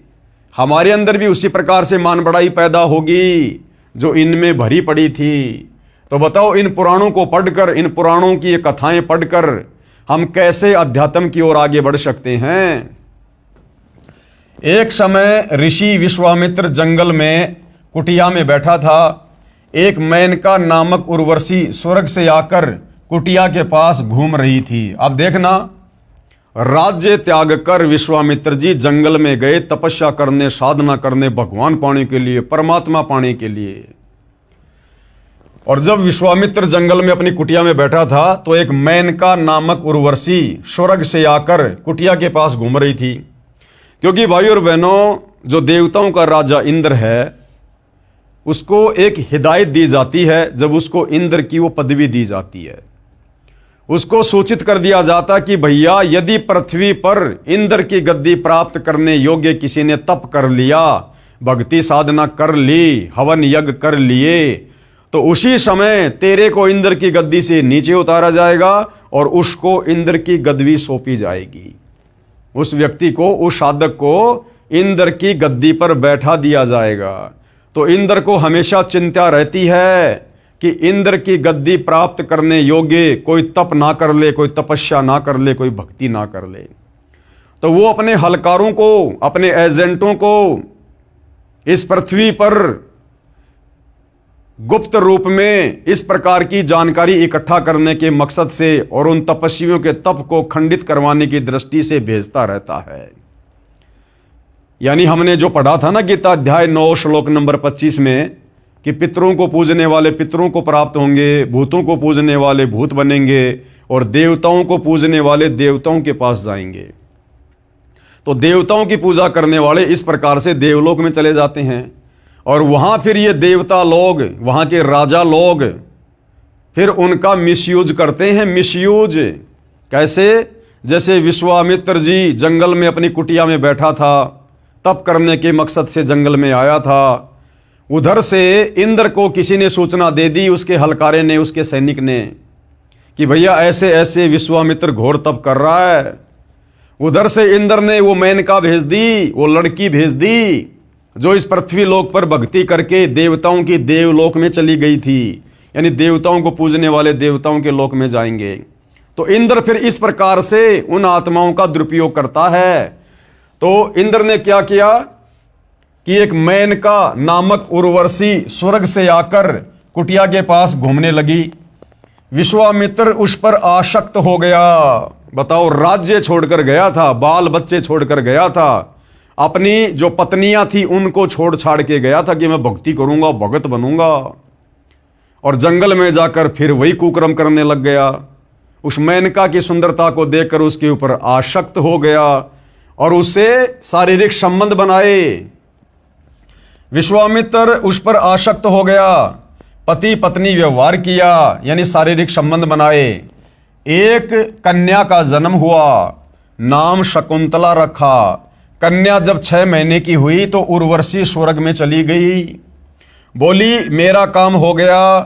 हमारे अंदर भी उसी प्रकार से मान बढ़ाई पैदा होगी जो इनमें भरी पड़ी थी। तो बताओ, इन पुराणों को पढ़कर, इन पुराणों की ये कथाएं पढ़कर हम कैसे अध्यात्म की ओर आगे बढ़ सकते हैं? एक समय ऋषि विश्वामित्र जंगल में कुटिया में बैठा था। एक मेनका नामक उर्वशी स्वर्ग से आकर कुटिया के पास घूम रही थी। अब देखना, राज्य त्याग कर विश्वामित्र जी जंगल में गए तपस्या करने, साधना करने, भगवान पाने के लिए, परमात्मा पाने के लिए। और जब विश्वामित्र जंगल में अपनी कुटिया में बैठा था तो एक मेनका नामक उर्वशी स्वर्ग से आकर कुटिया के पास घूम रही थी। क्योंकि भाई और बहनों, जो देवताओं का राजा इंद्र है उसको एक हिदायत दी जाती है जब उसको इंद्र की वो पदवी दी जाती है। उसको सूचित कर दिया जाता कि भैया यदि पृथ्वी पर इंद्र की गद्दी प्राप्त करने योग्य किसी ने तप कर लिया, भक्ति साधना कर ली, हवन यज्ञ कर लिए, तो उसी समय तेरे को इंद्र की गद्दी से नीचे उतारा जाएगा और उसको इंद्र की गद्दी सौंपी जाएगी। उस व्यक्ति को, उस साधक को इंद्र की गद्दी पर बैठा दिया जाएगा। तो इंद्र को हमेशा चिंता रहती है कि इंद्र की गद्दी प्राप्त करने योग्य कोई तप ना कर ले, कोई तपस्या ना कर ले, कोई भक्ति ना कर ले। तो वो अपने हलकारों को, अपने एजेंटों को इस पृथ्वी पर गुप्त रूप में इस प्रकार की जानकारी इकट्ठा करने के मकसद से और उन तपस्वियों के तप को खंडित करवाने की दृष्टि से भेजता रहता है। यानी हमने जो पढ़ा था ना गीता अध्याय 9 श्लोक नंबर 25 में कि पितरों को पूजने वाले पितरों को प्राप्त होंगे, भूतों को पूजने वाले भूत बनेंगे और देवताओं को पूजने वाले देवताओं के पास जाएंगे। तो देवताओं की पूजा करने वाले इस प्रकार से देवलोक में चले जाते हैं और वहां फिर ये देवता लोग, वहां के राजा लोग फिर उनका मिसयूज करते हैं। मिसयूज कैसे? जैसे विश्वामित्र जी जंगल में अपनी कुटिया में बैठा था, तप करने के मकसद से जंगल में आया था। उधर से इंद्र को किसी ने सूचना दे दी, उसके हलकारे ने, उसके सैनिक ने, कि भैया ऐसे ऐसे विश्वामित्र घोर तप कर रहा है। उधर से इंद्र ने वो मेनका भेज दी, वो लड़की भेज दी जो इस पृथ्वी लोक पर भक्ति करके देवताओं की देवलोक में चली गई थी, यानी देवताओं को पूजने वाले देवताओं के लोक में जाएंगे। तो इंद्र फिर इस प्रकार से उन आत्माओं का दुरुपयोग करता है। तो इंद्र ने क्या किया कि एक मेनका नामक उर्वशी स्वर्ग से आकर कुटिया के पास घूमने लगी। विश्वामित्र उस पर आसक्त हो गया। बताओ, राज्य छोड़कर गया था, बाल बच्चे छोड़कर गया था, अपनी जो पत्नियां थी उनको छोड़ छाड़ के गया था कि मैं भक्ति करूंगा, भगत बनूंगा, और जंगल में जाकर फिर वही कुकर्म करने लग गया। उस मेनका की सुंदरता को देखकर उसके ऊपर आसक्त हो गया और उससे शारीरिक संबंध बनाए। विश्वामित्र उस पर आसक्त हो गया, पति पत्नी व्यवहार किया, यानी शारीरिक संबंध बनाए। एक कन्या का जन्म हुआ, नाम शकुंतला रखा। कन्या जब 6 महीने की हुई तो उर्वशी स्वर्ग में चली गई। बोली मेरा काम हो गया,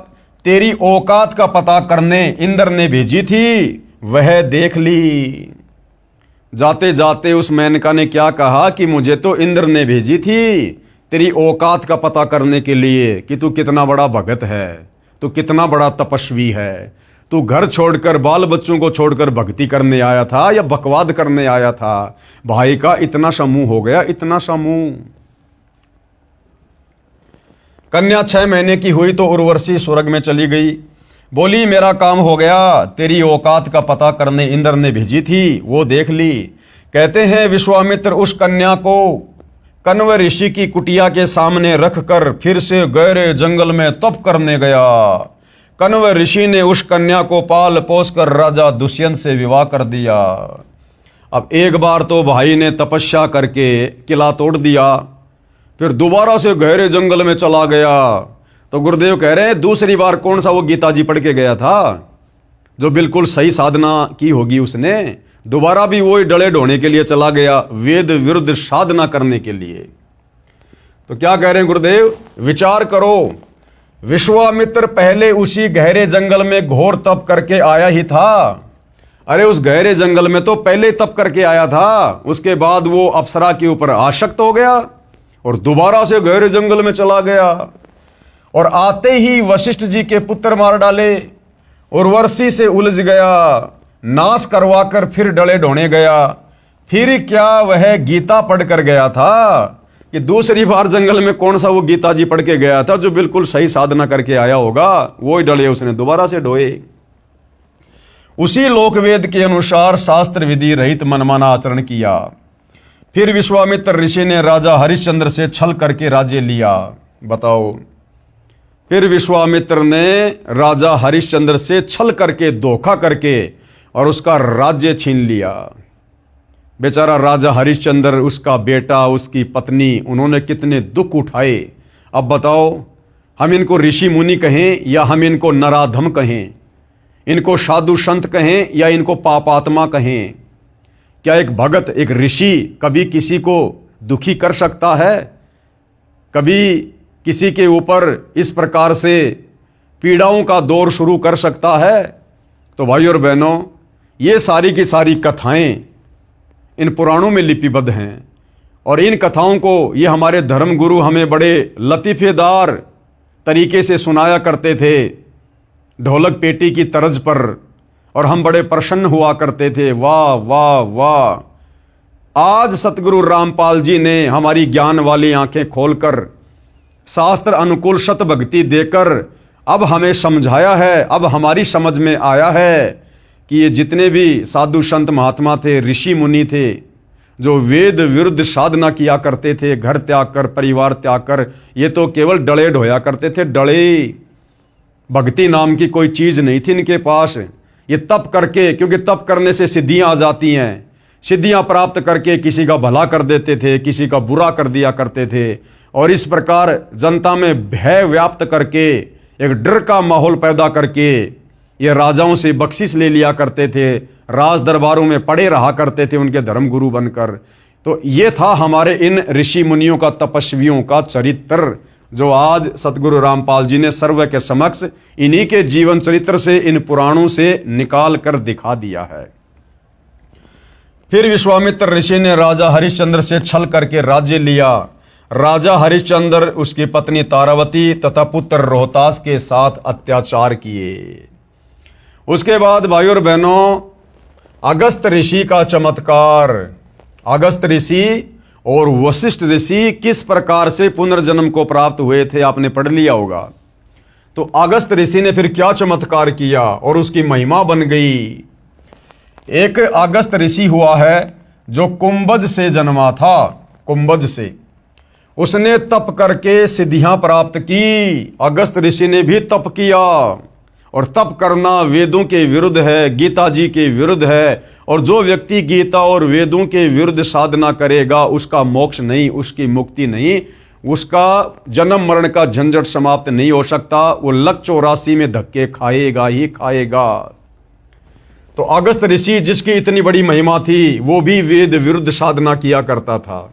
तेरी औकात का पता करने इंद्र ने भेजी थी, वह देख ली। जाते जाते उस मेनका ने क्या कहा कि मुझे तो इंद्र ने भेजी थी तेरी औकात का पता करने के लिए कि तू कितना बड़ा भगत है, तू कितना बड़ा तपस्वी है, तू घर छोड़कर, बाल बच्चों को छोड़कर भक्ति करने आया था या बकवाद करने आया था। भाई का इतना समूह हो गया, इतना समूह। कन्या 6 महीने की हुई तो उर्वशी स्वर्ग में चली गई। बोली मेरा काम हो गया, तेरी औकात का पता करने इंद्र ने भेजी थी, वो देख ली। कहते हैं विश्वामित्र उस कन्या को कण्व ऋषि की कुटिया के सामने रखकर फिर से गहरे जंगल में तप करने गया। कण्व ऋषि ने उस कन्या को पाल पोस कर राजा दुष्यंत से विवाह कर दिया। अब एक बार तो भाई ने तपस्या करके किला तोड़ दिया, फिर दोबारा से गहरे जंगल में चला गया। तो गुरुदेव कह रहे हैं दूसरी बार कौन सा वो गीता जी पढ़ के गया था, जो बिल्कुल सही साधना की होगी उसने, दोबारा भी वही डले ढोने के लिए चला गया, वेद विरुद्ध साधना करने के लिए। तो क्या कह रहे हैं गुरुदेव, विचार करो, विश्वामित्र पहले उसी गहरे जंगल में घोर तप करके आया ही था। अरे उस गहरे जंगल में तो पहले तप करके आया था, उसके बाद वो अप्सरा के ऊपर आसक्त हो गया और दोबारा से गहरे जंगल में चला गया, और आते ही वशिष्ठ जी के पुत्र मार डाले, उर्वशी से उलझ गया, नाश करवाकर फिर डले ढोने गया। फिर क्या वह गीता पढ़ कर गया था कि दूसरी बार जंगल में कौन सा वो गीता जी पढ़ के गया था जो बिल्कुल सही साधना करके आया होगा, वो ही डले उसने दोबारा से ढोए। उसी लोकवेद के अनुसार शास्त्र विधि रहित मनमाना आचरण किया। फिर विश्वामित्र ऋषि ने राजा हरिश्चंद्र से छल करके राज्य लिया। बताओ, फिर विश्वामित्र ने राजा हरिश्चंद्र से छल करके, धोखा करके और उसका राज्य छीन लिया। बेचारा राजा हरिश्चंद्र, उसका बेटा, उसकी पत्नी, उन्होंने कितने दुख उठाए। अब बताओ, हम इनको ऋषि मुनि कहें या हम इनको नराधम कहें, इनको साधु संत कहें या इनको पापात्मा कहें। क्या एक भगत, एक ऋषि कभी किसी को दुखी कर सकता है? कभी किसी के ऊपर इस प्रकार से पीड़ाओं का दौर शुरू कर सकता है? तो भाइयों और बहनों, ये सारी की सारी कथाएं इन पुराणों में लिपिबद्ध हैं और इन कथाओं को ये हमारे धर्म गुरु हमें बड़े लतीफ़ेदार तरीके से सुनाया करते थे, ढोलक पेटी की तर्ज पर, और हम बड़े प्रसन्न हुआ करते थे। वाह वाह वाह। आज सतगुरु रामपाल जी ने हमारी ज्ञान वाली आंखें खोलकर शास्त्र अनुकूल सत भक्ति देकर अब हमें समझाया है, अब हमारी समझ में आया है कि ये जितने भी साधु संत महात्मा थे, ऋषि मुनि थे, जो वेद विरुद्ध साधना किया करते थे, घर त्याग कर, परिवार त्याग कर, ये तो केवल डले ढोया करते थे। डले, भक्ति नाम की कोई चीज़ नहीं थी इनके पास। ये तप करके, क्योंकि तप करने से सिद्धियां आ जाती हैं, सिद्धियां प्राप्त करके किसी का भला कर देते थे, किसी का बुरा कर दिया करते थे, और इस प्रकार जनता में भय व्याप्त करके, एक डर का माहौल पैदा करके ये राजाओं से बख्शिश ले लिया करते थे, राज दरबारों में पड़े रहा करते थे उनके धर्म गुरु बनकर। तो ये था हमारे इन ऋषि मुनियों का, तपस्वियों का चरित्र, जो आज सतगुरु रामपाल जी ने सर्व के समक्ष इन्हीं के जीवन चरित्र से, इन पुराणों से निकाल कर दिखा दिया है। फिर विश्वामित्र ऋषि ने राजा हरिश्चंद्र से छल करके राज्य लिया। राजा हरिश्चंद्र, उसकी पत्नी तारावती तथा पुत्र रोहतास के साथ अत्याचार किए। उसके बाद भाइयों और बहनों, अगस्त ऋषि का चमत्कार। अगस्त ऋषि और वशिष्ठ ऋषि किस प्रकार से पुनर्जन्म को प्राप्त हुए थे, आपने पढ़ लिया होगा। तो अगस्त ऋषि ने फिर क्या चमत्कार किया और उसकी महिमा बन गई। एक अगस्त ऋषि हुआ है जो कुंभज से जन्मा था, कुंभज से। उसने तप करके सिद्धियां प्राप्त की। अगस्त ऋषि ने भी तप किया, और तप करना वेदों के विरुद्ध है, गीता जी के विरुद्ध है, और जो व्यक्ति गीता और वेदों के विरुद्ध साधना करेगा उसका मोक्ष नहीं, उसकी मुक्ति नहीं, उसका जन्म मरण का झंझट समाप्त नहीं हो सकता। वो लक 84 में धक्के खाएगा ही खाएगा। तो अगस्त ऋषि, जिसकी इतनी बड़ी महिमा थी, वो भी वेद विरुद्ध साधना किया करता था।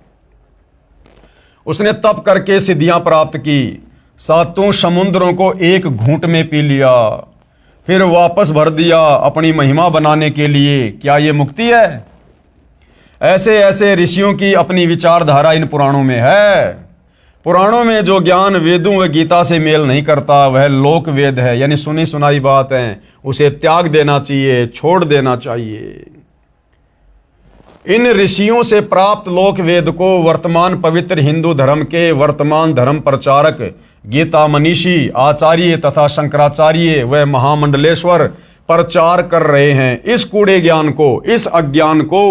उसने तप करके सिद्धियां प्राप्त की, सातों समुद्रों को एक घूंट में पी लिया, फिर वापस भर दिया अपनी महिमा बनाने के लिए। क्या ये मुक्ति है? ऐसे ऐसे ऋषियों की अपनी विचारधारा इन पुराणों में है। पुराणों में जो ज्ञान वेदों व गीता से मेल नहीं करता, वह लोक वेद है, यानी सुनी सुनाई बात है, उसे त्याग देना चाहिए, छोड़ देना चाहिए। इन ऋषियों से प्राप्त लोक वेद को वर्तमान पवित्र हिंदू धर्म के वर्तमान धर्म प्रचारक, गीता मनीषी, आचार्य तथा शंकराचार्य व महामंडलेश्वर प्रचार कर रहे हैं। इस कूड़े ज्ञान को, इस अज्ञान को,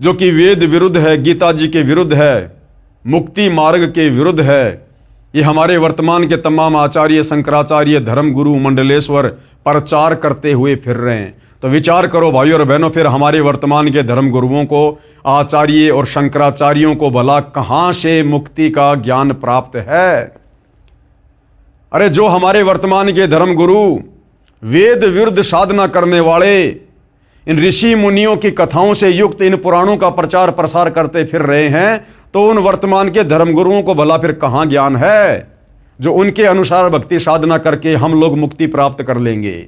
जो कि वेद विरुद्ध है, गीता जी के विरुद्ध है, मुक्ति मार्ग के विरुद्ध है, ये हमारे वर्तमान के तमाम आचार्य, शंकराचार्य, धर्म गुरु, मंडलेश्वर प्रचार करते हुए फिर रहे हैं। तो विचार करो भाइयों और बहनों, फिर हमारे वर्तमान के धर्म गुरुओं को, आचार्य और शंकराचार्यों को भला कहां से मुक्ति का ज्ञान प्राप्त है? अरे जो हमारे वर्तमान के धर्म गुरु वेद विरुद्ध साधना करने वाले, इन ऋषि मुनियों की कथाओं से युक्त इन पुराणों का प्रचार प्रसार करते फिर रहे हैं, तो उन वर्तमान के धर्म गुरुओं को भला फिर कहां ज्ञान है जो उनके अनुसार भक्ति साधना करके हम लोग मुक्ति प्राप्त कर लेंगे।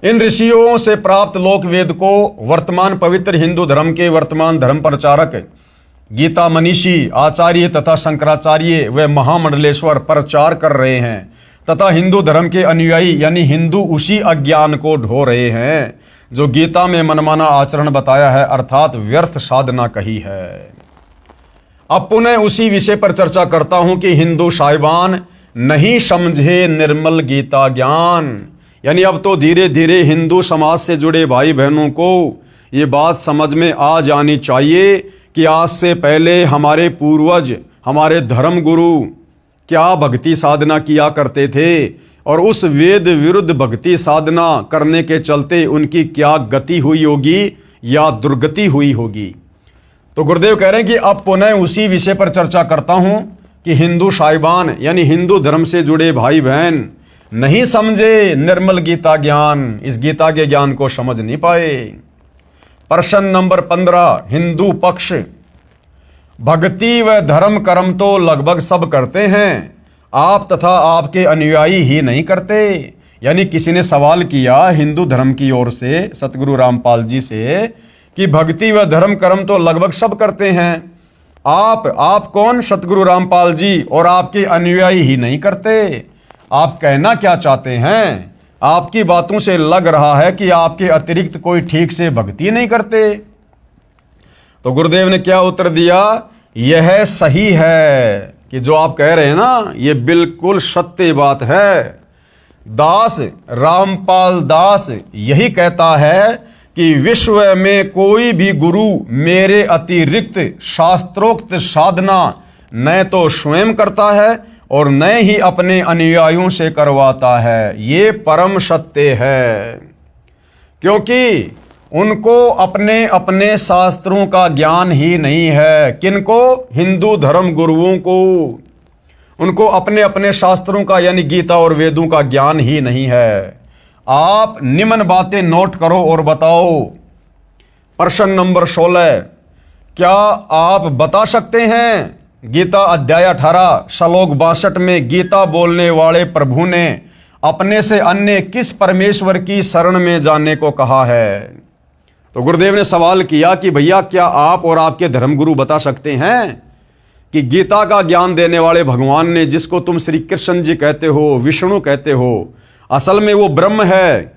इन ऋषियों से प्राप्त लोक वेद को वर्तमान पवित्र हिंदू धर्म के वर्तमान धर्म प्रचारक, गीता मनीषी, आचार्य तथा शंकराचार्य व महामंडलेश्वर प्रचार कर रहे हैं, तथा हिंदू धर्म के अनुयायी यानी हिंदू उसी अज्ञान को ढो रहे हैं जो गीता में मनमाना आचरण बताया है, अर्थात व्यर्थ साधना कही है। अब पुनः उसी विषय पर चर्चा करता हूं कि हिंदू साहिबान नहीं समझे निर्मल गीता ज्ञान। यानी अब तो धीरे धीरे हिंदू समाज से जुड़े भाई बहनों को ये बात समझ में आ जानी चाहिए कि आज से पहले हमारे पूर्वज, हमारे धर्म गुरु क्या भक्ति साधना किया करते थे, और उस वेद विरुद्ध भक्ति साधना करने के चलते उनकी क्या गति हुई होगी या दुर्गति हुई होगी। तो गुरुदेव कह रहे हैं कि अब पुनः उसी विषय पर चर्चा करता हूं कि हिंदू साहिबान यानी हिंदू धर्म से जुड़े भाई बहन, नहीं समझे निर्मल गीता ज्ञान, इस गीता के ज्ञान को समझ नहीं पाए। प्रश्न नंबर 15, हिंदू पक्ष। भक्ति व धर्म कर्म तो लगभग सब करते हैं, आप तथा आपके अनुयायी ही नहीं करते। यानी किसी ने सवाल किया हिंदू धर्म की ओर से सतगुरु रामपाल जी से कि भक्ति व धर्म कर्म तो लगभग सब करते हैं, आप कौन सतगुरु रामपाल जी, और आपके अनुयायी ही नहीं करते। आप कहना क्या चाहते हैं? आपकी बातों से लग रहा है कि आपके अतिरिक्त कोई ठीक से भक्ति नहीं करते। तो गुरुदेव ने क्या उत्तर दिया? यह सही है कि जो आप कह रहे हैं ना, ये बिल्कुल सत्य बात है। दास रामपाल दास यही कहता है कि विश्व में कोई भी गुरु मेरे अतिरिक्त शास्त्रोक्त साधना न तो स्वयं करता है और न ही अपने अनुयायियों से करवाता है। ये परम सत्य है, क्योंकि उनको अपने अपने शास्त्रों का ज्ञान ही नहीं है। किनको? हिंदू धर्म गुरुओं को। उनको अपने अपने शास्त्रों का यानी गीता और वेदों का ज्ञान ही नहीं है। आप निम्न बातें नोट करो और बताओ। प्रश्न नंबर 16, क्या आप बता सकते हैं गीता अध्याय 18 श्लोक 62 में गीता बोलने वाले प्रभु ने अपने से अन्य किस परमेश्वर की शरण में जाने को कहा है? तो गुरुदेव ने सवाल किया कि भैया क्या आप और आपके धर्मगुरु बता सकते हैं कि गीता का ज्ञान देने वाले भगवान ने, जिसको तुम श्री कृष्ण जी कहते हो, विष्णु कहते हो, असल में वो ब्रह्म है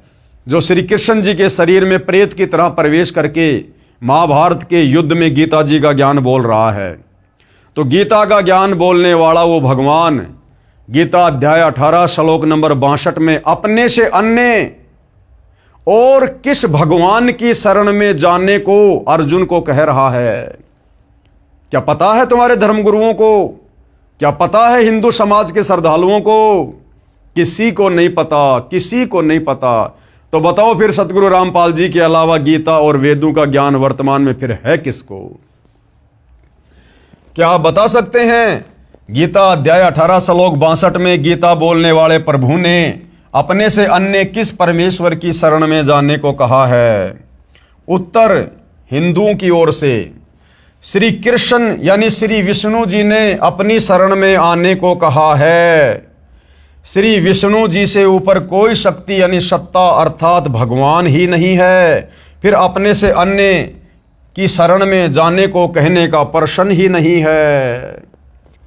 जो श्री कृष्ण जी के शरीर में प्रेत की तरह प्रवेश करके महाभारत के युद्ध में गीता जी का ज्ञान बोल रहा है। तो गीता का ज्ञान बोलने वाला वो भगवान गीता अध्याय 18 श्लोक नंबर 62 में अपने से अन्य और किस भगवान की शरण में जाने को अर्जुन को कह रहा है? क्या पता है तुम्हारे धर्मगुरुओं को? क्या पता है हिंदू समाज के श्रद्धालुओं को? किसी को नहीं पता, किसी को नहीं पता। तो बताओ फिर सतगुरु रामपाल जी के अलावा गीता और वेदों का ज्ञान वर्तमान में फिर है किसको? क्या आप बता सकते हैं गीता अध्याय 18 श्लोक 62 में गीता बोलने वाले प्रभु ने अपने से अन्य किस परमेश्वर की शरण में जाने को कहा है? उत्तर हिंदुओं की ओर से श्री कृष्ण यानी श्री विष्णु जी ने अपनी शरण में आने को कहा है। श्री विष्णु जी से ऊपर कोई शक्ति यानी सत्ता अर्थात भगवान ही नहीं है, फिर अपने से अन्य की शरण में जाने को कहने का प्रश्न ही नहीं है।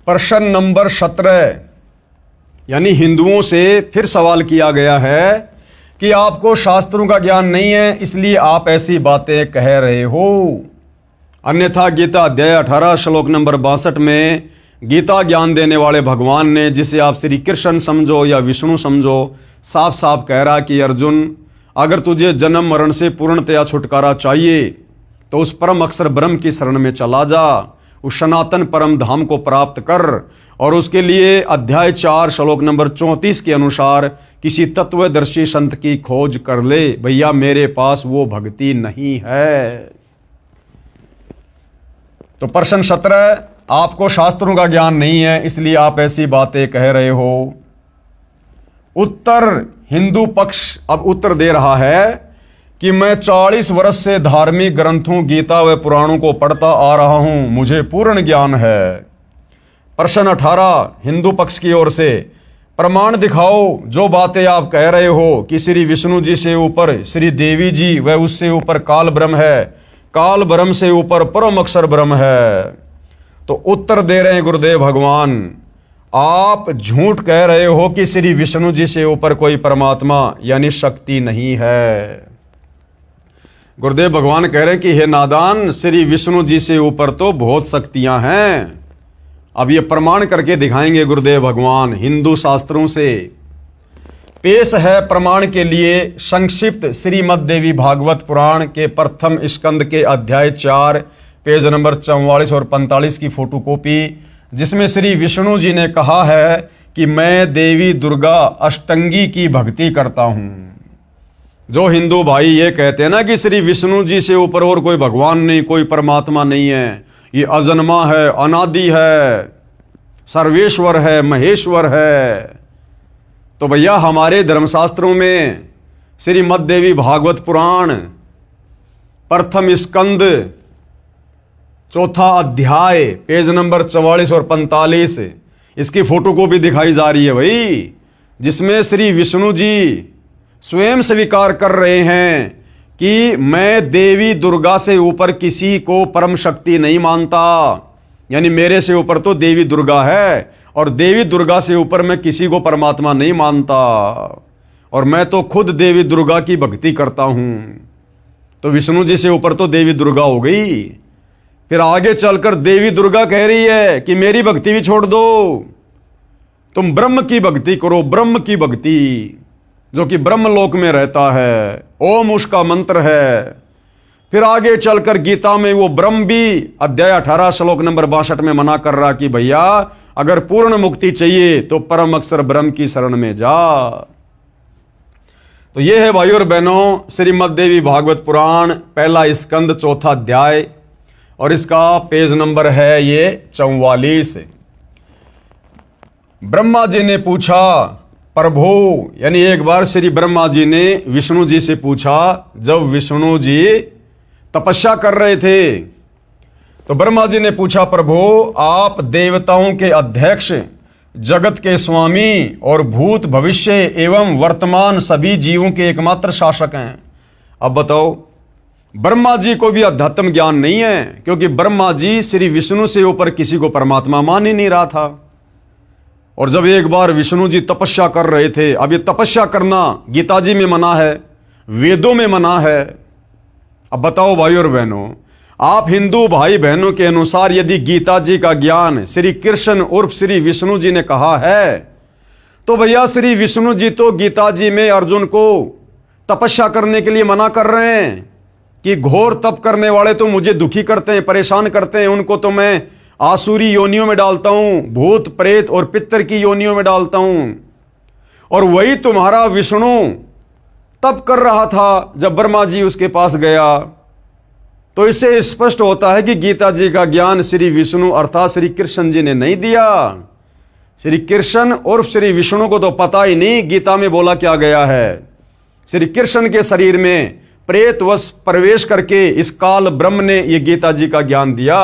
प्रश्न नंबर 17 यानी हिंदुओं से फिर सवाल किया गया है कि आपको शास्त्रों का ज्ञान नहीं है, इसलिए आप ऐसी बातें कह रहे हो। अन्यथा गीता अध्याय 18 श्लोक नंबर 62 में गीता ज्ञान देने वाले भगवान ने, जिसे आप श्री कृष्ण समझो या विष्णु समझो, साफ साफ कह रहा कि अर्जुन, अगर तुझे जन्म मरण से पूर्णतया छुटकारा चाहिए तो उस परम अक्षर ब्रह्म की शरण में चला जा, उस सनातन परम धाम को प्राप्त कर, और उसके लिए अध्याय 4 श्लोक नंबर 34 के अनुसार किसी तत्वदर्शी संत की खोज कर ले। भैया मेरे पास वो भक्ति नहीं है। तो प्रश्न 17, आपको शास्त्रों का ज्ञान नहीं है इसलिए आप ऐसी बातें कह रहे हो। उत्तर हिंदू पक्ष अब उत्तर दे रहा है कि मैं 40 वर्ष से धार्मिक ग्रंथों गीता व पुराणों को पढ़ता आ रहा हूं, मुझे पूर्ण ज्ञान है। प्रश्न 18 हिंदू पक्ष की ओर से, प्रमाण दिखाओ जो बातें आप कह रहे हो कि श्री विष्णु जी से ऊपर श्री देवी जी व उससे ऊपर काल ब्रह्म है, काल ब्रह्म से ऊपर परम अक्षर ब्रह्म है। तो उत्तर दे रहे हैं गुरुदेव भगवान, आप झूठ कह रहे हो कि श्री विष्णु जी से ऊपर कोई परमात्मा यानी शक्ति नहीं है। गुरुदेव भगवान कह रहे हैं कि हे नादान, श्री विष्णु जी से ऊपर तो बहुत शक्तियां हैं। अब ये प्रमाण करके दिखाएंगे गुरुदेव भगवान हिंदू शास्त्रों से। पेश है प्रमाण के लिए संक्षिप्त श्रीमद् देवी भागवत पुराण के प्रथम स्कंद के अध्याय 4 पेज नंबर 44 और 45 की फोटोकॉपी, जिसमें श्री विष्णु जी ने कहा है कि मैं देवी दुर्गा अष्टंगी की भक्ति करता हूं। जो हिंदू भाई ये कहते हैं ना कि श्री विष्णु जी से ऊपर और कोई भगवान नहीं, कोई परमात्मा नहीं है, ये अजन्मा है, अनादि है, सर्वेश्वर है, महेश्वर है, तो भैया हमारे धर्मशास्त्रों में श्रीमद् देवी भागवत पुराण प्रथम स्कंद चौथा अध्याय पेज नंबर 44 और 45 इसकी फोटो कॉपी दिखाई जा रही है भाई, जिसमें श्री विष्णु जी स्वयं स्वीकार कर रहे हैं कि मैं देवी दुर्गा से ऊपर किसी को परम शक्ति नहीं मानता। यानी मेरे से ऊपर तो देवी दुर्गा है और देवी दुर्गा से ऊपर मैं किसी को परमात्मा नहीं मानता, और मैं तो खुद देवी दुर्गा की भक्ति करता हूं। तो विष्णु जी से ऊपर तो देवी दुर्गा हो गई। फिर आगे चलकर देवी दुर्गा कह रही है कि मेरी भक्ति भी छोड़ दो, तुम ब्रह्म की भक्ति करो, ब्रह्म की भक्ति जो कि ब्रह्म लोक में रहता है, ओम उसका मंत्र है। फिर आगे चलकर गीता में वो ब्रह्म भी अध्याय 18 श्लोक नंबर 62 में मना कर रहा कि भैया अगर पूर्ण मुक्ति चाहिए तो परम अक्षर ब्रह्म की शरण में जा। तो ये है भाइयों और बहनों श्रीमद् देवी भागवत पुराण पहला स्कंद चौथा अध्याय, और इसका पेज नंबर है ये 44। ब्रह्मा जी ने पूछा, प्रभु, यानी एक बार श्री ब्रह्मा जी ने विष्णु जी से पूछा, जब विष्णु जी तपस्या कर रहे थे तो ब्रह्मा जी ने पूछा, प्रभु आप देवताओं के अध्यक्ष, जगत के स्वामी और भूत भविष्य एवं वर्तमान सभी जीवों के एकमात्र शासक हैं। अब बताओ, ब्रह्मा जी को भी अध्यात्म ज्ञान नहीं है, क्योंकि ब्रह्मा जी श्री विष्णु से ऊपर किसी को परमात्मा मान ही नहीं रहा था। और जब एक बार विष्णु जी तपस्या कर रहे थे, अब ये तपस्या करना गीता जी में मना है, वेदों में मना है। अब बताओ भाई और बहनों, आप हिंदू भाई बहनों के अनुसार यदि गीता जी का ज्ञान श्री कृष्ण उर्फ श्री विष्णु जी ने कहा है, तो भैया श्री विष्णु जी तो गीता जी में अर्जुन को तपस्या करने के लिए मना कर रहे हैं कि घोर तप करने वाले तो मुझे दुखी करते हैं, परेशान करते हैं, उनको तो मैं आसुरी योनियों में डालता हूं, भूत प्रेत और पितर की योनियों में डालता हूं। और वही तुम्हारा विष्णु तप कर रहा था जब ब्रह्मा जी उसके पास गया। तो इससे स्पष्ट होता है कि गीता जी का ज्ञान श्री विष्णु अर्थात श्री कृष्ण जी ने नहीं दिया। श्री कृष्ण और श्री विष्णु को तो पता ही नहीं गीता में बोला क्या गया है। श्री कृष्ण के शरीर में प्रेतवश प्रवेश करके इस काल ब्रह्म ने ये गीता जी का ज्ञान दिया।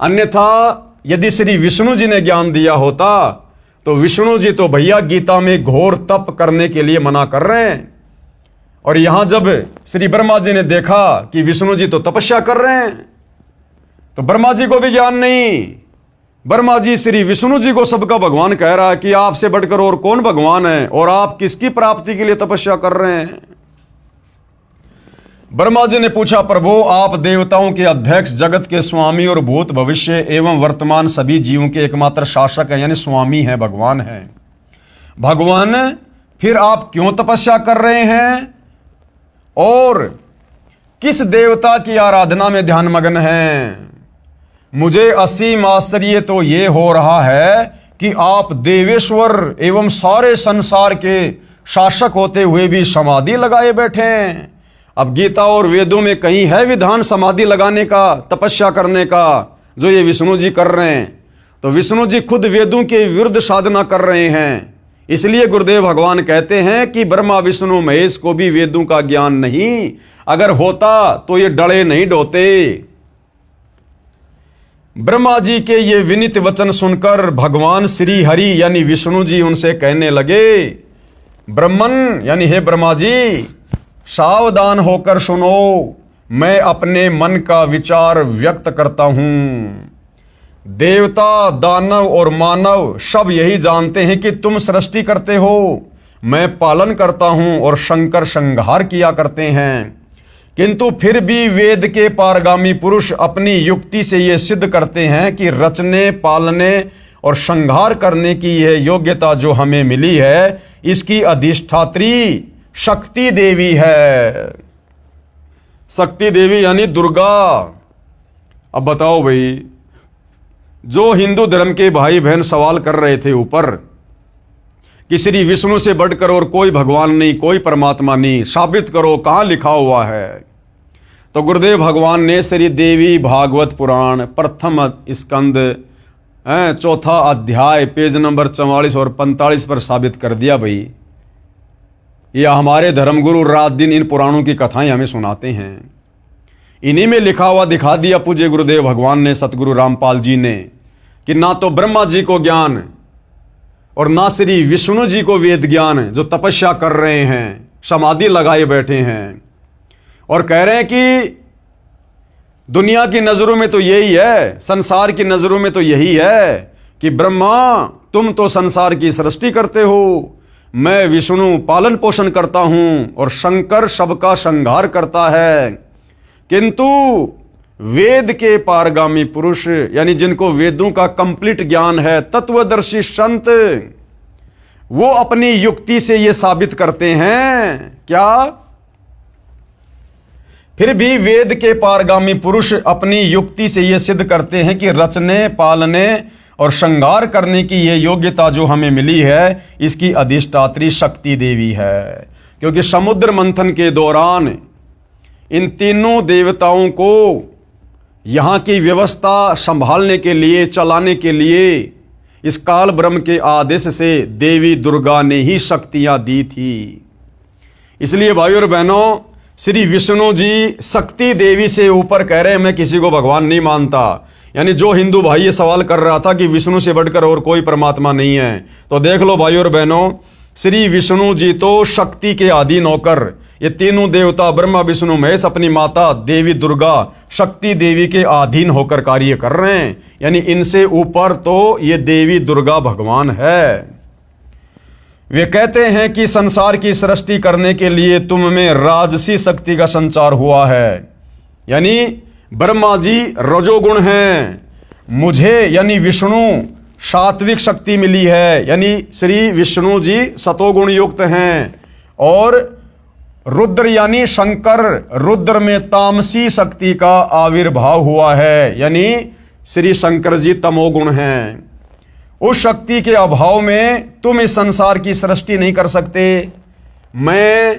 अन्यथा यदि श्री विष्णु जी ने ज्ञान दिया होता तो विष्णु जी तो भैया गीता में घोर तप करने के लिए मना कर रहे हैं। और यहां जब श्री ब्रह्मा जी ने देखा कि विष्णु जी तो तपस्या कर रहे हैं, तो ब्रह्मा जी को भी ज्ञान नहीं। ब्रह्मा जी श्री विष्णु जी को सबका भगवान कह रहा है कि आपसे बढ़कर और कौन भगवान है और आप किसकी प्राप्ति के लिए तपस्या कर रहे हैं। ब्रह्मा जी ने पूछा, प्रभु आप देवताओं के अध्यक्ष, जगत के स्वामी और भूत भविष्य एवं वर्तमान सभी जीवों के एकमात्र शासक हैं, यानी स्वामी हैं, भगवान हैं। भगवान फिर आप क्यों तपस्या कर रहे हैं और किस देवता की आराधना में ध्यान मग्न हैं? मुझे असीम आश्चर्य तो ये हो रहा है कि आप देवेश्वर एवं सारे संसार के शासक होते हुए भी समाधि लगाए बैठे हैं। अब गीता और वेदों में कहीं है विधान समाधि लगाने का, तपस्या करने का, जो ये विष्णु जी कर रहे हैं? तो विष्णु जी खुद वेदों के विरुद्ध साधना कर रहे हैं। इसलिए गुरुदेव भगवान कहते हैं कि ब्रह्मा विष्णु महेश को भी वेदों का ज्ञान नहीं, अगर होता तो ये डरे नहीं डोते। ब्रह्मा जी के ये विनीत वचन सुनकर भगवान श्री हरि यानी विष्णु जी उनसे कहने लगे, ब्रह्मन यानी हे ब्रह्मा जी, सावधान होकर सुनो, मैं अपने मन का विचार व्यक्त करता हूं। देवता, दानव और मानव सब यही जानते हैं कि तुम सृष्टि करते हो, मैं पालन करता हूं और शंकर संहार किया करते हैं। किंतु फिर भी वेद के पारगामी पुरुष अपनी युक्ति से ये सिद्ध करते हैं कि रचने, पालने और संहार करने की यह योग्यता जो हमें मिली है, इसकी अधिष्ठात्री शक्ति देवी है। शक्ति देवी यानी दुर्गा। अब बताओ भाई, जो हिंदू धर्म के भाई बहन सवाल कर रहे थे ऊपर कि श्री विष्णु से बढ़कर और कोई भगवान नहीं, कोई परमात्मा नहीं, साबित करो, कहां लिखा हुआ है? तो गुरुदेव भगवान ने श्री देवी भागवत पुराण प्रथम स्कंद चौथा अध्याय पेज नंबर 44 और 45 पर साबित कर दिया भाई। ये हमारे धर्मगुरु रात दिन इन पुराणों की कथाएं हमें सुनाते हैं। इन्हीं में लिखा हुआ दिखा दिया पूज्य गुरुदेव भगवान ने, सतगुरु रामपाल जी ने, कि ना तो ब्रह्मा जी को ज्ञान और ना श्री विष्णु जी को वेद ज्ञान, जो तपस्या कर रहे हैं, समाधि लगाए बैठे हैं और कह रहे हैं कि दुनिया की नजरों में तो यही है, संसार की नजरों में तो यही है कि ब्रह्मा तुम तो संसार की सृष्टि करते हो, मैं विष्णु पालन पोषण करता हूं और शंकर सबका संहार करता है। किंतु वेद के पारगामी पुरुष, यानी जिनको वेदों का कंप्लीट ज्ञान है, तत्वदर्शी संत, वो अपनी युक्ति से ये साबित करते हैं क्या? फिर भी वेद के पारगामी पुरुष अपनी युक्ति से ये सिद्ध करते हैं कि रचने, पालने और श्रृंगार करने की ये योग्यता जो हमें मिली है, इसकी अधिष्ठात्री शक्ति देवी है। क्योंकि समुद्र मंथन के दौरान इन तीनों देवताओं को यहाँ की व्यवस्था संभालने के लिए, चलाने के लिए इस काल ब्रह्म के आदेश से देवी दुर्गा ने ही शक्तियां दी थी। इसलिए भाइयों और बहनों, श्री विष्णु जी शक्ति देवी से ऊपर कह रहे हैं मैं किसी को भगवान नहीं मानता। यानी जो हिंदू भाई ये सवाल कर रहा था कि विष्णु से बढ़कर और कोई परमात्मा नहीं है, तो देख लो भाइयों और बहनों, श्री विष्णु जी तो शक्ति के अधीन होकर ये तीनों देवता ब्रह्मा विष्णु महेश अपनी माता देवी दुर्गा शक्ति देवी के अधीन होकर कार्य कर रहे हैं। यानी इनसे ऊपर तो ये देवी दुर्गा भगवान है। वे कहते हैं कि संसार की सृष्टि करने के लिए तुम में राजसी शक्ति का संचार हुआ है। यानी ब्रह्मा जी रजोगुण हैं, मुझे यानी विष्णु सात्विक शक्ति मिली है, यानी श्री विष्णु जी सतोगुण युक्त हैं, और रुद्र यानी शंकर, रुद्र में तामसी शक्ति का आविर्भाव हुआ है, यानी श्री शंकर जी तमोगुण हैं। उस शक्ति के अभाव में तुम इस संसार की सृष्टि नहीं कर सकते, मैं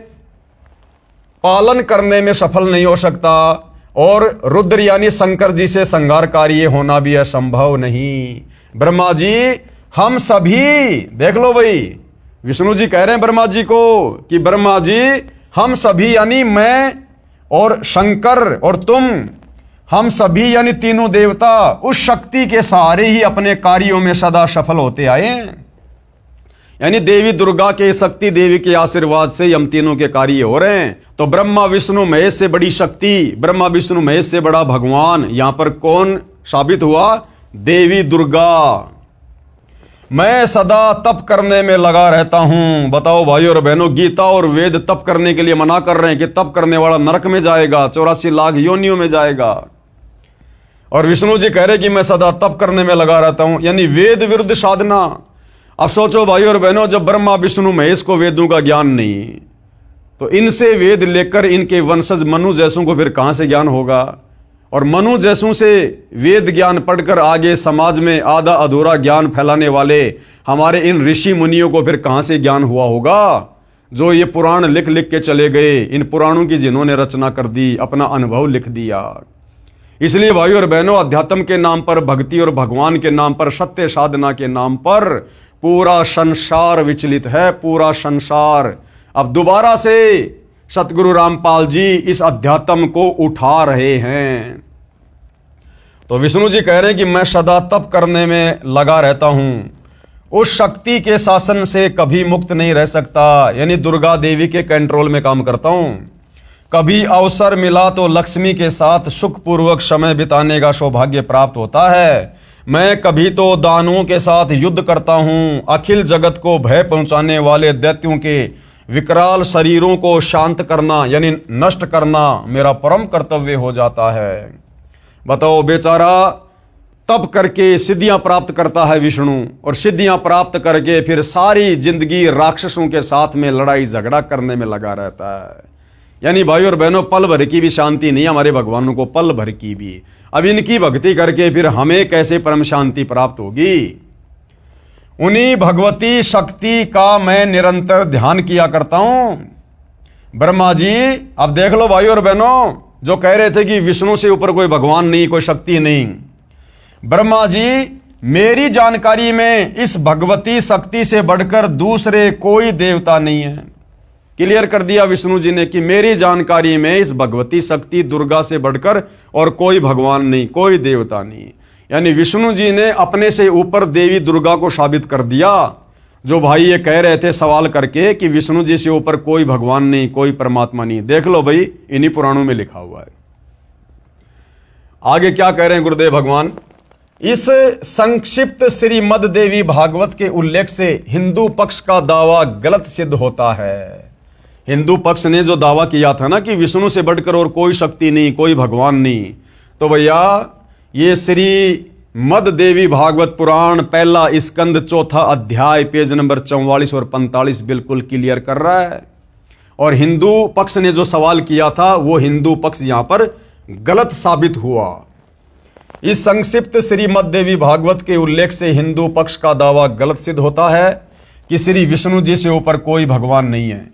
पालन करने में सफल नहीं हो सकता, और रुद्र यानी शंकर जी से संहार कार्य होना भी असंभव नहीं। ब्रह्मा जी हम सभी, देख लो भाई, विष्णु जी कह रहे हैं ब्रह्मा जी को कि ब्रह्मा जी हम सभी यानी मैं और शंकर और तुम, हम सभी यानी तीनों देवता उस शक्ति के सहारे ही अपने कार्यों में सदा सफल होते आए हैं। यानी देवी दुर्गा के, शक्ति देवी के आशीर्वाद से हम तीनों के कार्य हो रहे हैं। तो ब्रह्मा विष्णु महेश से बड़ी शक्ति, ब्रह्मा विष्णु महेश से बड़ा भगवान यहां पर कौन साबित हुआ? देवी दुर्गा। मैं सदा तप करने में लगा रहता हूं। बताओ भाइयों और बहनों, गीता और वेद तप करने के लिए मना कर रहे हैं कि तप करने वाला नरक में जाएगा, 84 लाख योनियों में जाएगा। और विष्णु जी कह रहे कि मैं सदा तप करने में लगा रहता हूं, यानी वेद विरुद्ध साधना। अब सोचो भाइयों और बहनों, जब ब्रह्मा विष्णु महेश को वेदों का ज्ञान नहीं, तो इनसे वेद लेकर इनके वंशज मनु जैसों को फिर कहां से ज्ञान होगा? और मनु जैसों से वेद ज्ञान पढ़कर आगे समाज में आधा अधूरा ज्ञान फैलाने वाले हमारे इन ऋषि मुनियों को फिर कहां से ज्ञान हुआ होगा? जो ये पुराण लिख लिख के चले गए, इन पुराणों की जिन्होंने रचना कर दी, अपना अनुभव लिख दिया। इसलिए भाइयों और बहनों, अध्यात्म के नाम पर, भक्ति और भगवान के नाम पर, सत्य साधना के नाम पर पूरा संसार विचलित है, पूरा संसार। अब दोबारा से सतगुरु रामपाल जी इस अध्यात्म को उठा रहे हैं। तो विष्णु जी कह रहे हैं कि मैं सदा तप करने में लगा रहता हूं, उस शक्ति के शासन से कभी मुक्त नहीं रह सकता, यानी दुर्गा देवी के कंट्रोल में काम करता हूं। कभी अवसर मिला तो लक्ष्मी के साथ सुखपूर्वक समय बिताने का सौभाग्य प्राप्त होता है। मैं कभी तो दानवों के साथ युद्ध करता हूं। अखिल जगत को भय पहुंचाने वाले दैत्यों के विकराल शरीरों को शांत करना यानी नष्ट करना मेरा परम कर्तव्य हो जाता है। बताओ, बेचारा तप करके सिद्धियां प्राप्त करता है विष्णु, और सिद्धियां प्राप्त करके फिर सारी जिंदगी राक्षसों के साथ में लड़ाई झगड़ा करने में लगा रहता है। यानी भाई और बहनों, पल भर की भी शांति नहीं हमारे भगवानों को, पल भर की भी। अब इनकी भक्ति करके फिर हमें कैसे परम शांति प्राप्त होगी? उन्हीं भगवती शक्ति का मैं निरंतर ध्यान किया करता हूं। ब्रह्मा जी, अब देख लो भाई और बहनों, जो कह रहे थे कि विष्णु से ऊपर कोई भगवान नहीं, कोई शक्ति नहीं, ब्रह्मा जी मेरी जानकारी में इस भगवती शक्ति से बढ़कर दूसरे कोई देवता नहीं है। क्लियर कर दिया विष्णु जी ने कि मेरी जानकारी में इस भगवती शक्ति दुर्गा से बढ़कर और कोई भगवान नहीं, कोई देवता नहीं। यानी विष्णु जी ने अपने से ऊपर देवी दुर्गा को साबित कर दिया। जो भाई ये कह रहे थे सवाल करके कि विष्णु जी से ऊपर कोई भगवान नहीं, कोई परमात्मा नहीं, देख लो भाई इन्हीं पुराणों में लिखा हुआ है। आगे क्या कह रहे हैं गुरुदेव भगवान, इस संक्षिप्त श्रीमद देवी भागवत के उल्लेख से हिंदू पक्ष का दावा गलत सिद्ध होता है। हिंदू पक्ष ने जो दावा किया था ना कि विष्णु से बढ़कर और कोई शक्ति नहीं, कोई भगवान नहीं, तो भैया ये श्री मद देवी भागवत पुराण पहला स्कंद चौथा अध्याय पेज नंबर 44 और 45 बिल्कुल क्लियर कर रहा है। और हिंदू पक्ष ने जो सवाल किया था वो हिंदू पक्ष यहां पर गलत साबित हुआ। इस संक्षिप्त श्रीमद देवी भागवत के उल्लेख से हिंदू पक्ष का दावा गलत सिद्ध होता है कि श्री विष्णु जी से ऊपर कोई भगवान नहीं है,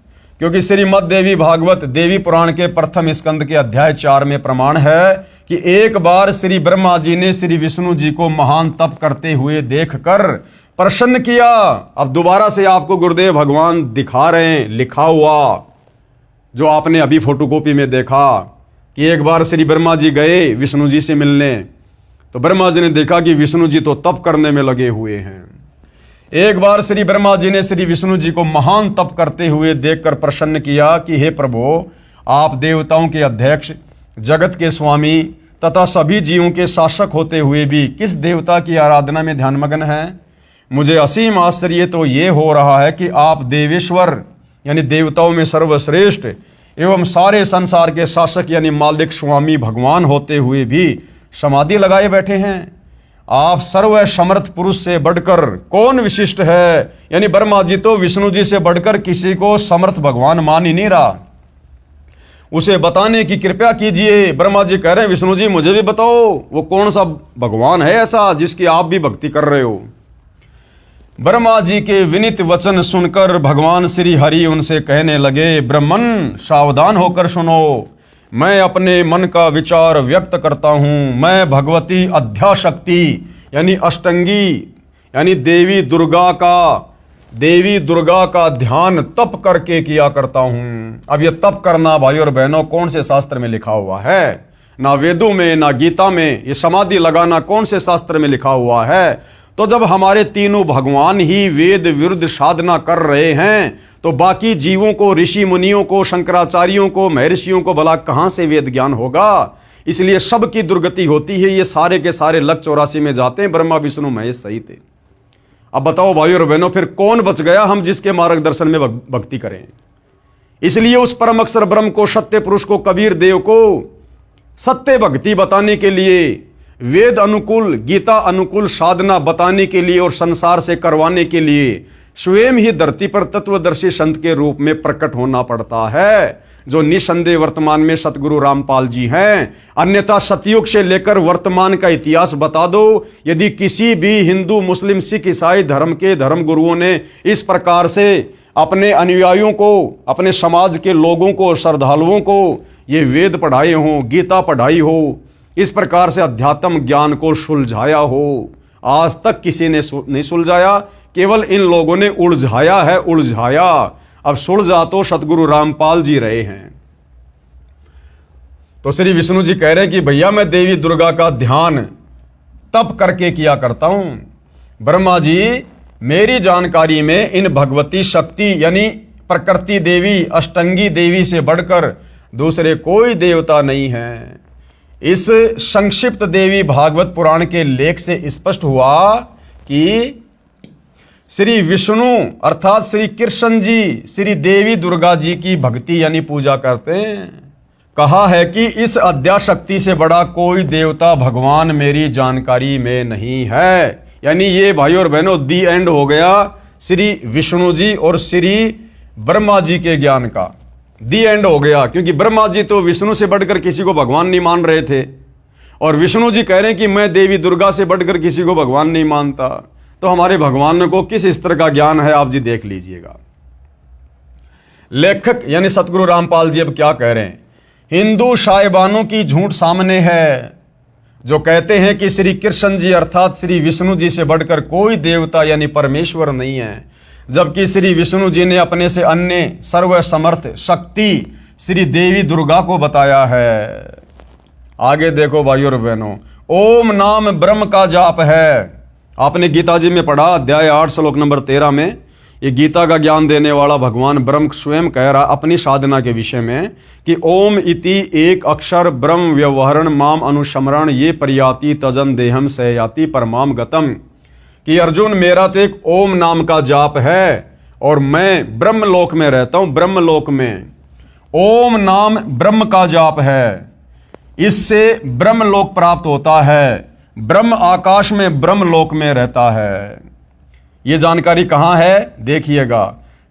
क्योंकि श्रीमद देवी भागवत देवी पुराण के प्रथम स्कंद के अध्याय 4 में प्रमाण है कि एक बार श्री ब्रह्मा जी ने श्री विष्णु जी को महान तप करते हुए देखकर प्रसन्न किया। अब दोबारा से आपको गुरुदेव भगवान दिखा रहे हैं लिखा हुआ, जो आपने अभी फोटोकॉपी में देखा कि एक बार श्री ब्रह्मा जी गए विष्णु जी से मिलने, तो ब्रह्मा जी ने देखा कि विष्णु जी तो तप करने में लगे हुए हैं। एक बार श्री ब्रह्मा जी ने श्री विष्णु जी को महान तप करते हुए देखकर प्रसन्न किया कि हे प्रभु, आप देवताओं के अध्यक्ष, जगत के स्वामी तथा सभी जीवों के शासक होते हुए भी किस देवता की आराधना में ध्यानमग्न हैं? मुझे असीम आश्चर्य तो ये हो रहा है कि आप देवेश्वर यानी देवताओं में सर्वश्रेष्ठ एवं सारे संसार के शासक यानी मालिक स्वामी भगवान होते हुए भी समाधि लगाए बैठे हैं। आप सर्व समर्थ पुरुष से बढ़कर कौन विशिष्ट है? यानी ब्रह्मा जी तो विष्णु जी से बढ़कर किसी को समर्थ भगवान मान ही नहीं रहा, उसे बताने की कृपया कीजिए। ब्रह्मा जी कह रहे हैं विष्णु जी मुझे भी बताओ वो कौन सा भगवान है ऐसा जिसकी आप भी भक्ति कर रहे हो। ब्रह्मा जी के विनीत वचन सुनकर भगवान श्री हरि उनसे कहने लगे, ब्रह्मन सावधान होकर सुनो, मैं अपने मन का विचार व्यक्त करता हूं। मैं भगवती अध्याशक्ति यानी अष्टंगी यानी देवी दुर्गा का ध्यान तप करके किया करता हूं। अब ये तप करना भाई और बहनों कौन से शास्त्र में लिखा हुआ है? ना वेदों में ना गीता में। ये समाधि लगाना कौन से शास्त्र में लिखा हुआ है? तो जब हमारे तीनों भगवान ही वेद विरुद्ध साधना कर रहे हैं तो बाकी जीवों को, ऋषि मुनियों को, शंकराचार्यों को, महर्षियों को भला कहां से वेद ज्ञान होगा? इसलिए सबकी दुर्गति होती है। ये सारे के सारे लक 84 में जाते हैं, ब्रह्मा विष्णु महेश सहित। अब बताओ भाई और बहनों फिर कौन बच गया हम जिसके मार्गदर्शन में भक्ति करें? इसलिए उस परम अक्षर ब्रह्म को, सत्य पुरुष को, कबीर देव को सत्य भक्ति बताने के लिए, वेद अनुकूल, गीता अनुकूल साधना बताने के लिए और संसार से करवाने के लिए स्वयं ही धरती पर तत्वदर्शी संत के रूप में प्रकट होना पड़ता है, जो निसंदेह वर्तमान में सतगुरु रामपाल जी हैं। अन्यथा सतयुग से लेकर वर्तमान का इतिहास बता दो, यदि किसी भी हिंदू, मुस्लिम, सिख, ईसाई धर्म के धर्म गुरुओं ने इस प्रकार से अपने अनुयायियों को, अपने समाज के लोगों को, श्रद्धालुओं को ये वेद पढ़ाए हों, गीता पढ़ाई हो, इस प्रकार से अध्यात्म ज्ञान को सुलझाया हो, आज तक किसी ने नहीं सुलझाया। केवल इन लोगों ने उलझाया है, उलझाया। अब सुलझा तो सतगुरु रामपाल जी रहे हैं। तो श्री विष्णु जी कह रहे हैं कि भैया मैं देवी दुर्गा का ध्यान तप करके किया करता हूं। ब्रह्मा जी मेरी जानकारी में इन भगवती शक्ति यानी प्रकृति देवी, अष्टंगी देवी से बढ़कर दूसरे कोई देवता नहीं है। इस संक्षिप्त देवी भागवत पुराण के लेख से स्पष्ट हुआ कि श्री विष्णु अर्थात श्री कृष्ण जी श्री देवी दुर्गा जी की भक्ति यानी पूजा करते हैं। कहा है कि इस अध्याशक्ति से बड़ा कोई देवता भगवान मेरी जानकारी में नहीं है। यानी ये भाई और बहनों दी एंड हो गया श्री विष्णु जी और श्री ब्रह्मा जी के ज्ञान का। दी एंड हो गया, क्योंकि ब्रह्मा जी तो विष्णु से बढ़कर किसी को भगवान नहीं मान रहे थे और विष्णु जी कह रहे हैं कि मैं देवी दुर्गा से बढ़कर किसी को भगवान नहीं मानता। तो हमारे भगवान को किस स्तर का ज्ञान है आप जी देख लीजिएगा। लेखक यानी सतगुरु रामपाल जी अब क्या कह रहे हैं? हिंदू साहिबानों की झूठ सामने है। जो कहते हैं कि श्री कृष्ण जी अर्थात श्री विष्णु जी से बढ़कर कोई देवता यानी परमेश्वर नहीं है, जबकि श्री विष्णु जी ने अपने से अन्य सर्वसमर्थ शक्ति श्री देवी दुर्गा को बताया है। आगे देखो भाइयों और बहनों, ओम नाम ब्रह्म का जाप है। आपने गीता जी में पढ़ा, अध्याय 8 श्लोक नंबर 13 में, ये गीता का ज्ञान देने वाला भगवान ब्रह्म स्वयं कह रहा अपनी साधना के विषय में कि ओम इति एक अक्षर ब्रह्म व्यवहरण माम अनुस्मरण ये प्रयाति तजन देहम से याति परमाम गतम, कि अर्जुन मेरा तो एक ओम नाम का जाप है और मैं ब्रह्मलोक में रहता हूं। ब्रह्मलोक में ओम नाम ब्रह्म का जाप है, इससे ब्रह्मलोक प्राप्त होता है। ब्रह्म आकाश में ब्रह्मलोक में रहता है। यह जानकारी कहां है देखिएगा,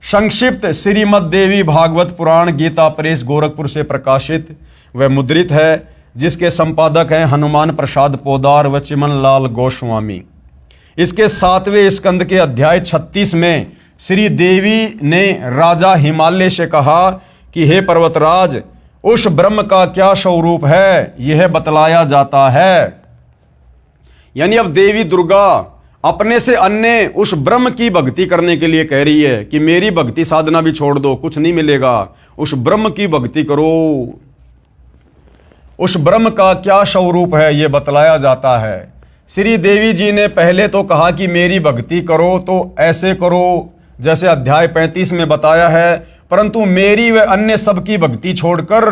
संक्षिप्त श्रीमद देवी भागवत पुराण गीता प्रेस गोरखपुर से प्रकाशित व मुद्रित है, जिसके संपादक हैं हनुमान प्रसाद पोदार व चिमन लाल गोस्वामी। इसके 7वें स्कंद के अध्याय 36 में श्री देवी ने राजा हिमालय से कहा कि हे पर्वतराज, उस ब्रह्म का क्या स्वरूप है यह बतलाया जाता है। यानी अब देवी दुर्गा अपने से अन्य उस ब्रह्म की भक्ति करने के लिए कह रही है कि मेरी भक्ति साधना भी छोड़ दो, कुछ नहीं मिलेगा, उस ब्रह्म की भक्ति करो। उस ब्रह्म का क्या स्वरूप है यह बतलाया जाता है। श्री देवी जी ने पहले तो कहा कि मेरी भक्ति करो तो ऐसे करो जैसे अध्याय 35 में बताया है, परंतु मेरी व अन्य सबकी भक्ति छोड़कर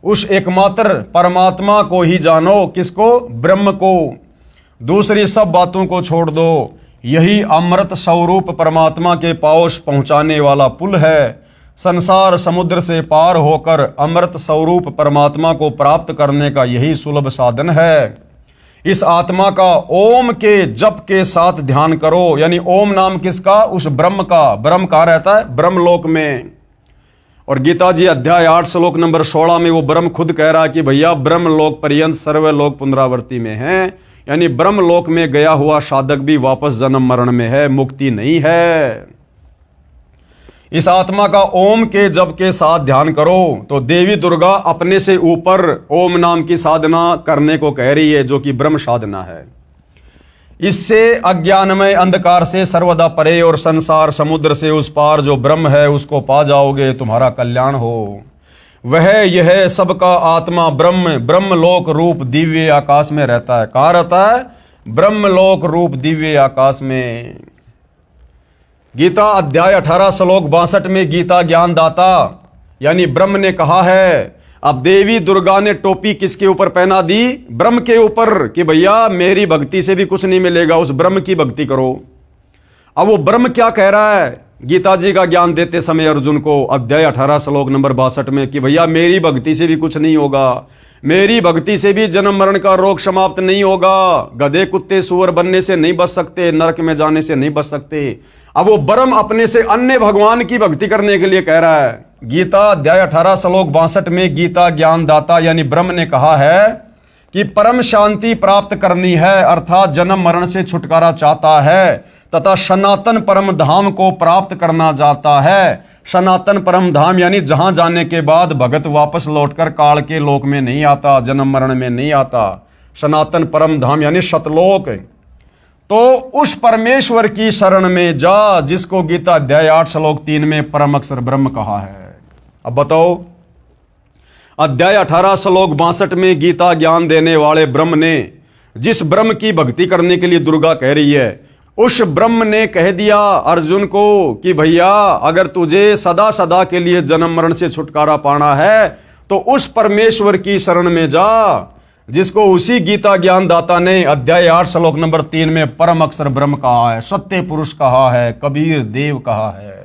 उस एकमात्र परमात्मा को ही जानो। किसको? ब्रह्म को। दूसरी सब बातों को छोड़ दो। यही अमृत स्वरूप परमात्मा के पास पहुंचाने वाला पुल है। संसार समुद्र से पार होकर अमृत स्वरूप परमात्मा को प्राप्त करने का यही सुलभ साधन है। इस आत्मा का ओम के जप के साथ ध्यान करो। यानी ओम नाम किसका? उस ब्रह्म का। ब्रह्म कहाँ रहता है? ब्रह्मलोक में। और गीता जी अध्याय 8 श्लोक नंबर 16 में वो ब्रह्म खुद कह रहा है कि भैया ब्रह्मलोक पर्यंत सर्वलोक पुनरावृत्ति में है। यानी ब्रह्मलोक में गया हुआ साधक भी वापस जन्म मरण में है, मुक्ति नहीं है। इस आत्मा का ओम के जप के साथ ध्यान करो तो देवी दुर्गा अपने से ऊपर ओम नाम की साधना करने को कह रही है, जो कि ब्रह्म साधना है। इससे अज्ञानमय अंधकार से सर्वदा परे और संसार समुद्र से उस पार जो ब्रह्म है उसको पा जाओगे, तुम्हारा कल्याण हो। वह यह सबका आत्मा ब्रह्म ब्रह्मलोक रूप दिव्य आकाश में रहता है। कहाँ रहता है? ब्रह्मलोक रूप दिव्य आकाश में। गीता अध्याय 18 श्लोक 62 में गीता ज्ञानदाता यानी ब्रह्म ने कहा है। अब देवी दुर्गा ने टोपी किसके ऊपर पहना दी? ब्रह्म के ऊपर, कि भैया मेरी भक्ति से भी कुछ नहीं मिलेगा, उस ब्रह्म की भक्ति करो। अब वो ब्रह्म क्या कह रहा है गीता जी का ज्ञान देते समय अर्जुन को अध्याय 18 श्लोक नंबर 62 में कि भैया मेरी भक्ति से भी कुछ नहीं होगा, मेरी भक्ति से भी जन्म मरण का रोग समाप्त नहीं होगा, गधे कुत्ते सुअर बनने से नहीं बच सकते, नरक में जाने से नहीं बच सकते। अब वो ब्रह्म अपने से अन्य भगवान की भक्ति करने के लिए कह रहा है। गीता अध्याय 18 श्लोक 62 में गीता ज्ञानदाता यानी ब्रह्म ने कहा है कि परम शांति प्राप्त करनी है, अर्थात जन्म मरण से छुटकारा चाहता है तथा सनातन परम धाम को प्राप्त करना चाहता है। सनातन परम धाम यानी जहां जाने के बाद भगत वापस लौटकर काल के लोक में नहीं आता, जन्म मरण में नहीं आता। सनातन परम धाम यानी सतलोक। तो उस परमेश्वर की शरण में जा जिसको गीता अध्याय 8 श्लोक 3 में परम अक्षर ब्रह्म कहा है। अब बताओ, अध्याय 18 श्लोक 62 में गीता ज्ञान देने वाले ब्रह्म ने जिस ब्रह्म की भक्ति करने के लिए दुर्गा कह रही है, उस ब्रह्म ने कह दिया अर्जुन को कि भैया अगर तुझे सदा सदा के लिए जन्म मरण से छुटकारा पाना है तो उस परमेश्वर की शरण में जा जिसको उसी गीता ज्ञानदाता ने अध्याय 8 श्लोक नंबर 3 में परम अक्षर ब्रह्म कहा है, सत्य पुरुष कहा है, कबीर देव कहा है।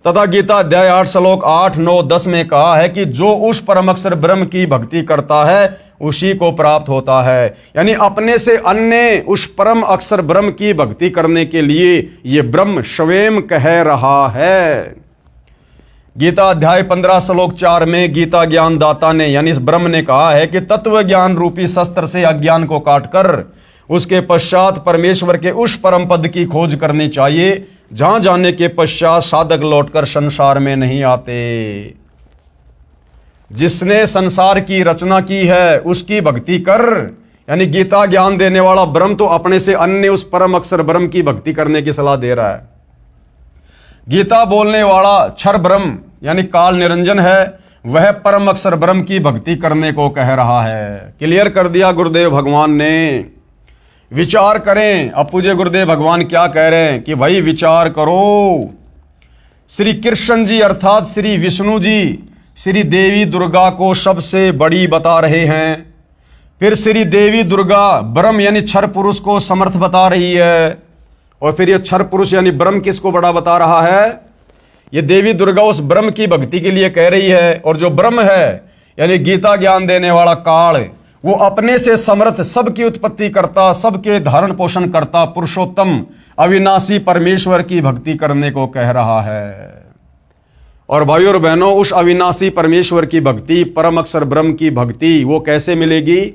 तथा गीता अध्याय 8 श्लोक 8, 9, 10 में कहा है कि जो उस परम अक्षर ब्रह्म की भक्ति करता है उसी को प्राप्त होता है। यानी अपने से अन्य उस परम अक्षर ब्रह्म की भक्ति करने के लिए ये ब्रह्म स्वयं कह रहा है। गीता अध्याय 15 श्लोक 4 में गीता ज्ञानदाता ने यानी इस ब्रह्म ने कहा है कि तत्व ज्ञान रूपी शस्त्र से अज्ञान को काटकर उसके पश्चात परमेश्वर के उस परम पद की खोज करनी चाहिए जहां जाने के पश्चात साधक लौटकर संसार में नहीं आते। जिसने संसार की रचना की है उसकी भक्ति कर, यानी गीता ज्ञान देने वाला ब्रह्म तो अपने से अन्य उस परम अक्षर ब्रह्म की भक्ति करने की सलाह दे रहा है। गीता बोलने वाला क्षर ब्रह्म यानी काल निरंजन है, वह परम अक्षर ब्रह्म की भक्ति करने को कह रहा है। क्लियर कर दिया गुरुदेव भगवान ने। विचार करें। अब पूज्य गुरुदेव भगवान क्या कह रहे हैं कि भाई विचार करो। श्री कृष्ण जी अर्थात श्री विष्णु जी श्री देवी दुर्गा को सबसे बड़ी बता रहे हैं। फिर श्री देवी दुर्गा ब्रह्म यानी क्षर पुरुष को समर्थ बता रही है, और फिर ये क्षर पुरुष यानी ब्रह्म किसको बड़ा बता रहा है? ये देवी दुर्गा उस ब्रह्म की भक्ति के लिए कह रही है। और जो ब्रह्म है यानी गीता ज्ञान देने वाला काल, वो अपने से समर्थ, सबकी उत्पत्ति करता, सबके धारण पोषण करता पुरुषोत्तम अविनाशी परमेश्वर की भक्ति करने को कह रहा है। और भाइयों और बहनों, उस अविनाशी परमेश्वर की भक्ति, परम अक्षर ब्रह्म की भक्ति वो कैसे मिलेगी?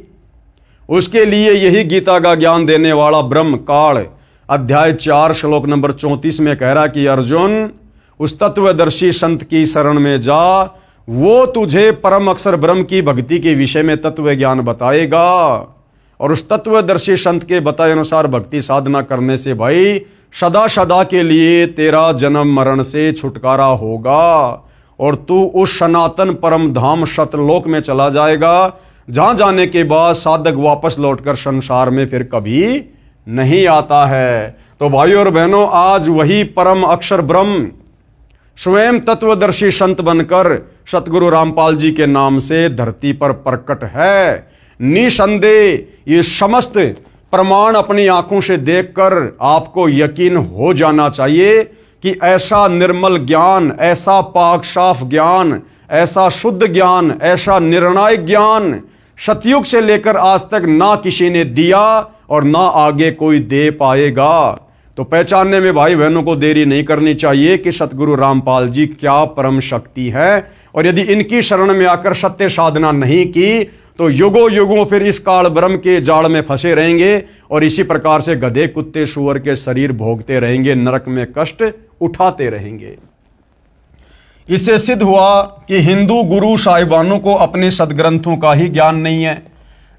उसके लिए यही गीता का ज्ञान देने वाला ब्रह्म काल अध्याय 4 श्लोक नंबर 34 में कह रहा कि अर्जुन, उस तत्वदर्शी संत की शरण में जा, वो तुझे परम अक्षर ब्रह्म की भक्ति के विषय में तत्व ज्ञान बताएगा। और उस तत्वदर्शी संत के बताए अनुसार भक्ति साधना करने से भाई सदा सदा के लिए तेरा जन्म मरण से छुटकारा होगा, और तू उस सनातन परम धाम सतलोक में चला जाएगा, जहां जाने के बाद साधक वापस लौटकर संसार में फिर कभी नहीं आता है। तो भाइयों और बहनों, आज वही परम अक्षर ब्रह्म स्वयं तत्वदर्शी संत बनकर सतगुरु रामपाल जी के नाम से धरती पर प्रकट है। निसंदेह ये समस्त प्रमाण अपनी आंखों से देखकर आपको यकीन हो जाना चाहिए कि ऐसा निर्मल ज्ञान, ऐसा पाक साफ ज्ञान, ऐसा शुद्ध ज्ञान, ऐसा निर्णायक ज्ञान सतयुग से लेकर आज तक ना किसी ने दिया और ना आगे कोई दे पाएगा। तो पहचानने में भाई बहनों को देरी नहीं करनी चाहिए कि सतगुरु रामपाल जी क्या परम शक्ति है। और यदि इनकी शरण में आकर सत्य साधना नहीं की तो युगों युगों फिर इस काल ब्रह्म के जाल में फंसे रहेंगे, और इसी प्रकार से गधे कुत्ते सूअर के शरीर भोगते रहेंगे, नरक में कष्ट उठाते रहेंगे। इससे सिद्ध हुआ कि हिंदू गुरु साहिबानों को अपने सदग्रंथों का ही ज्ञान नहीं है।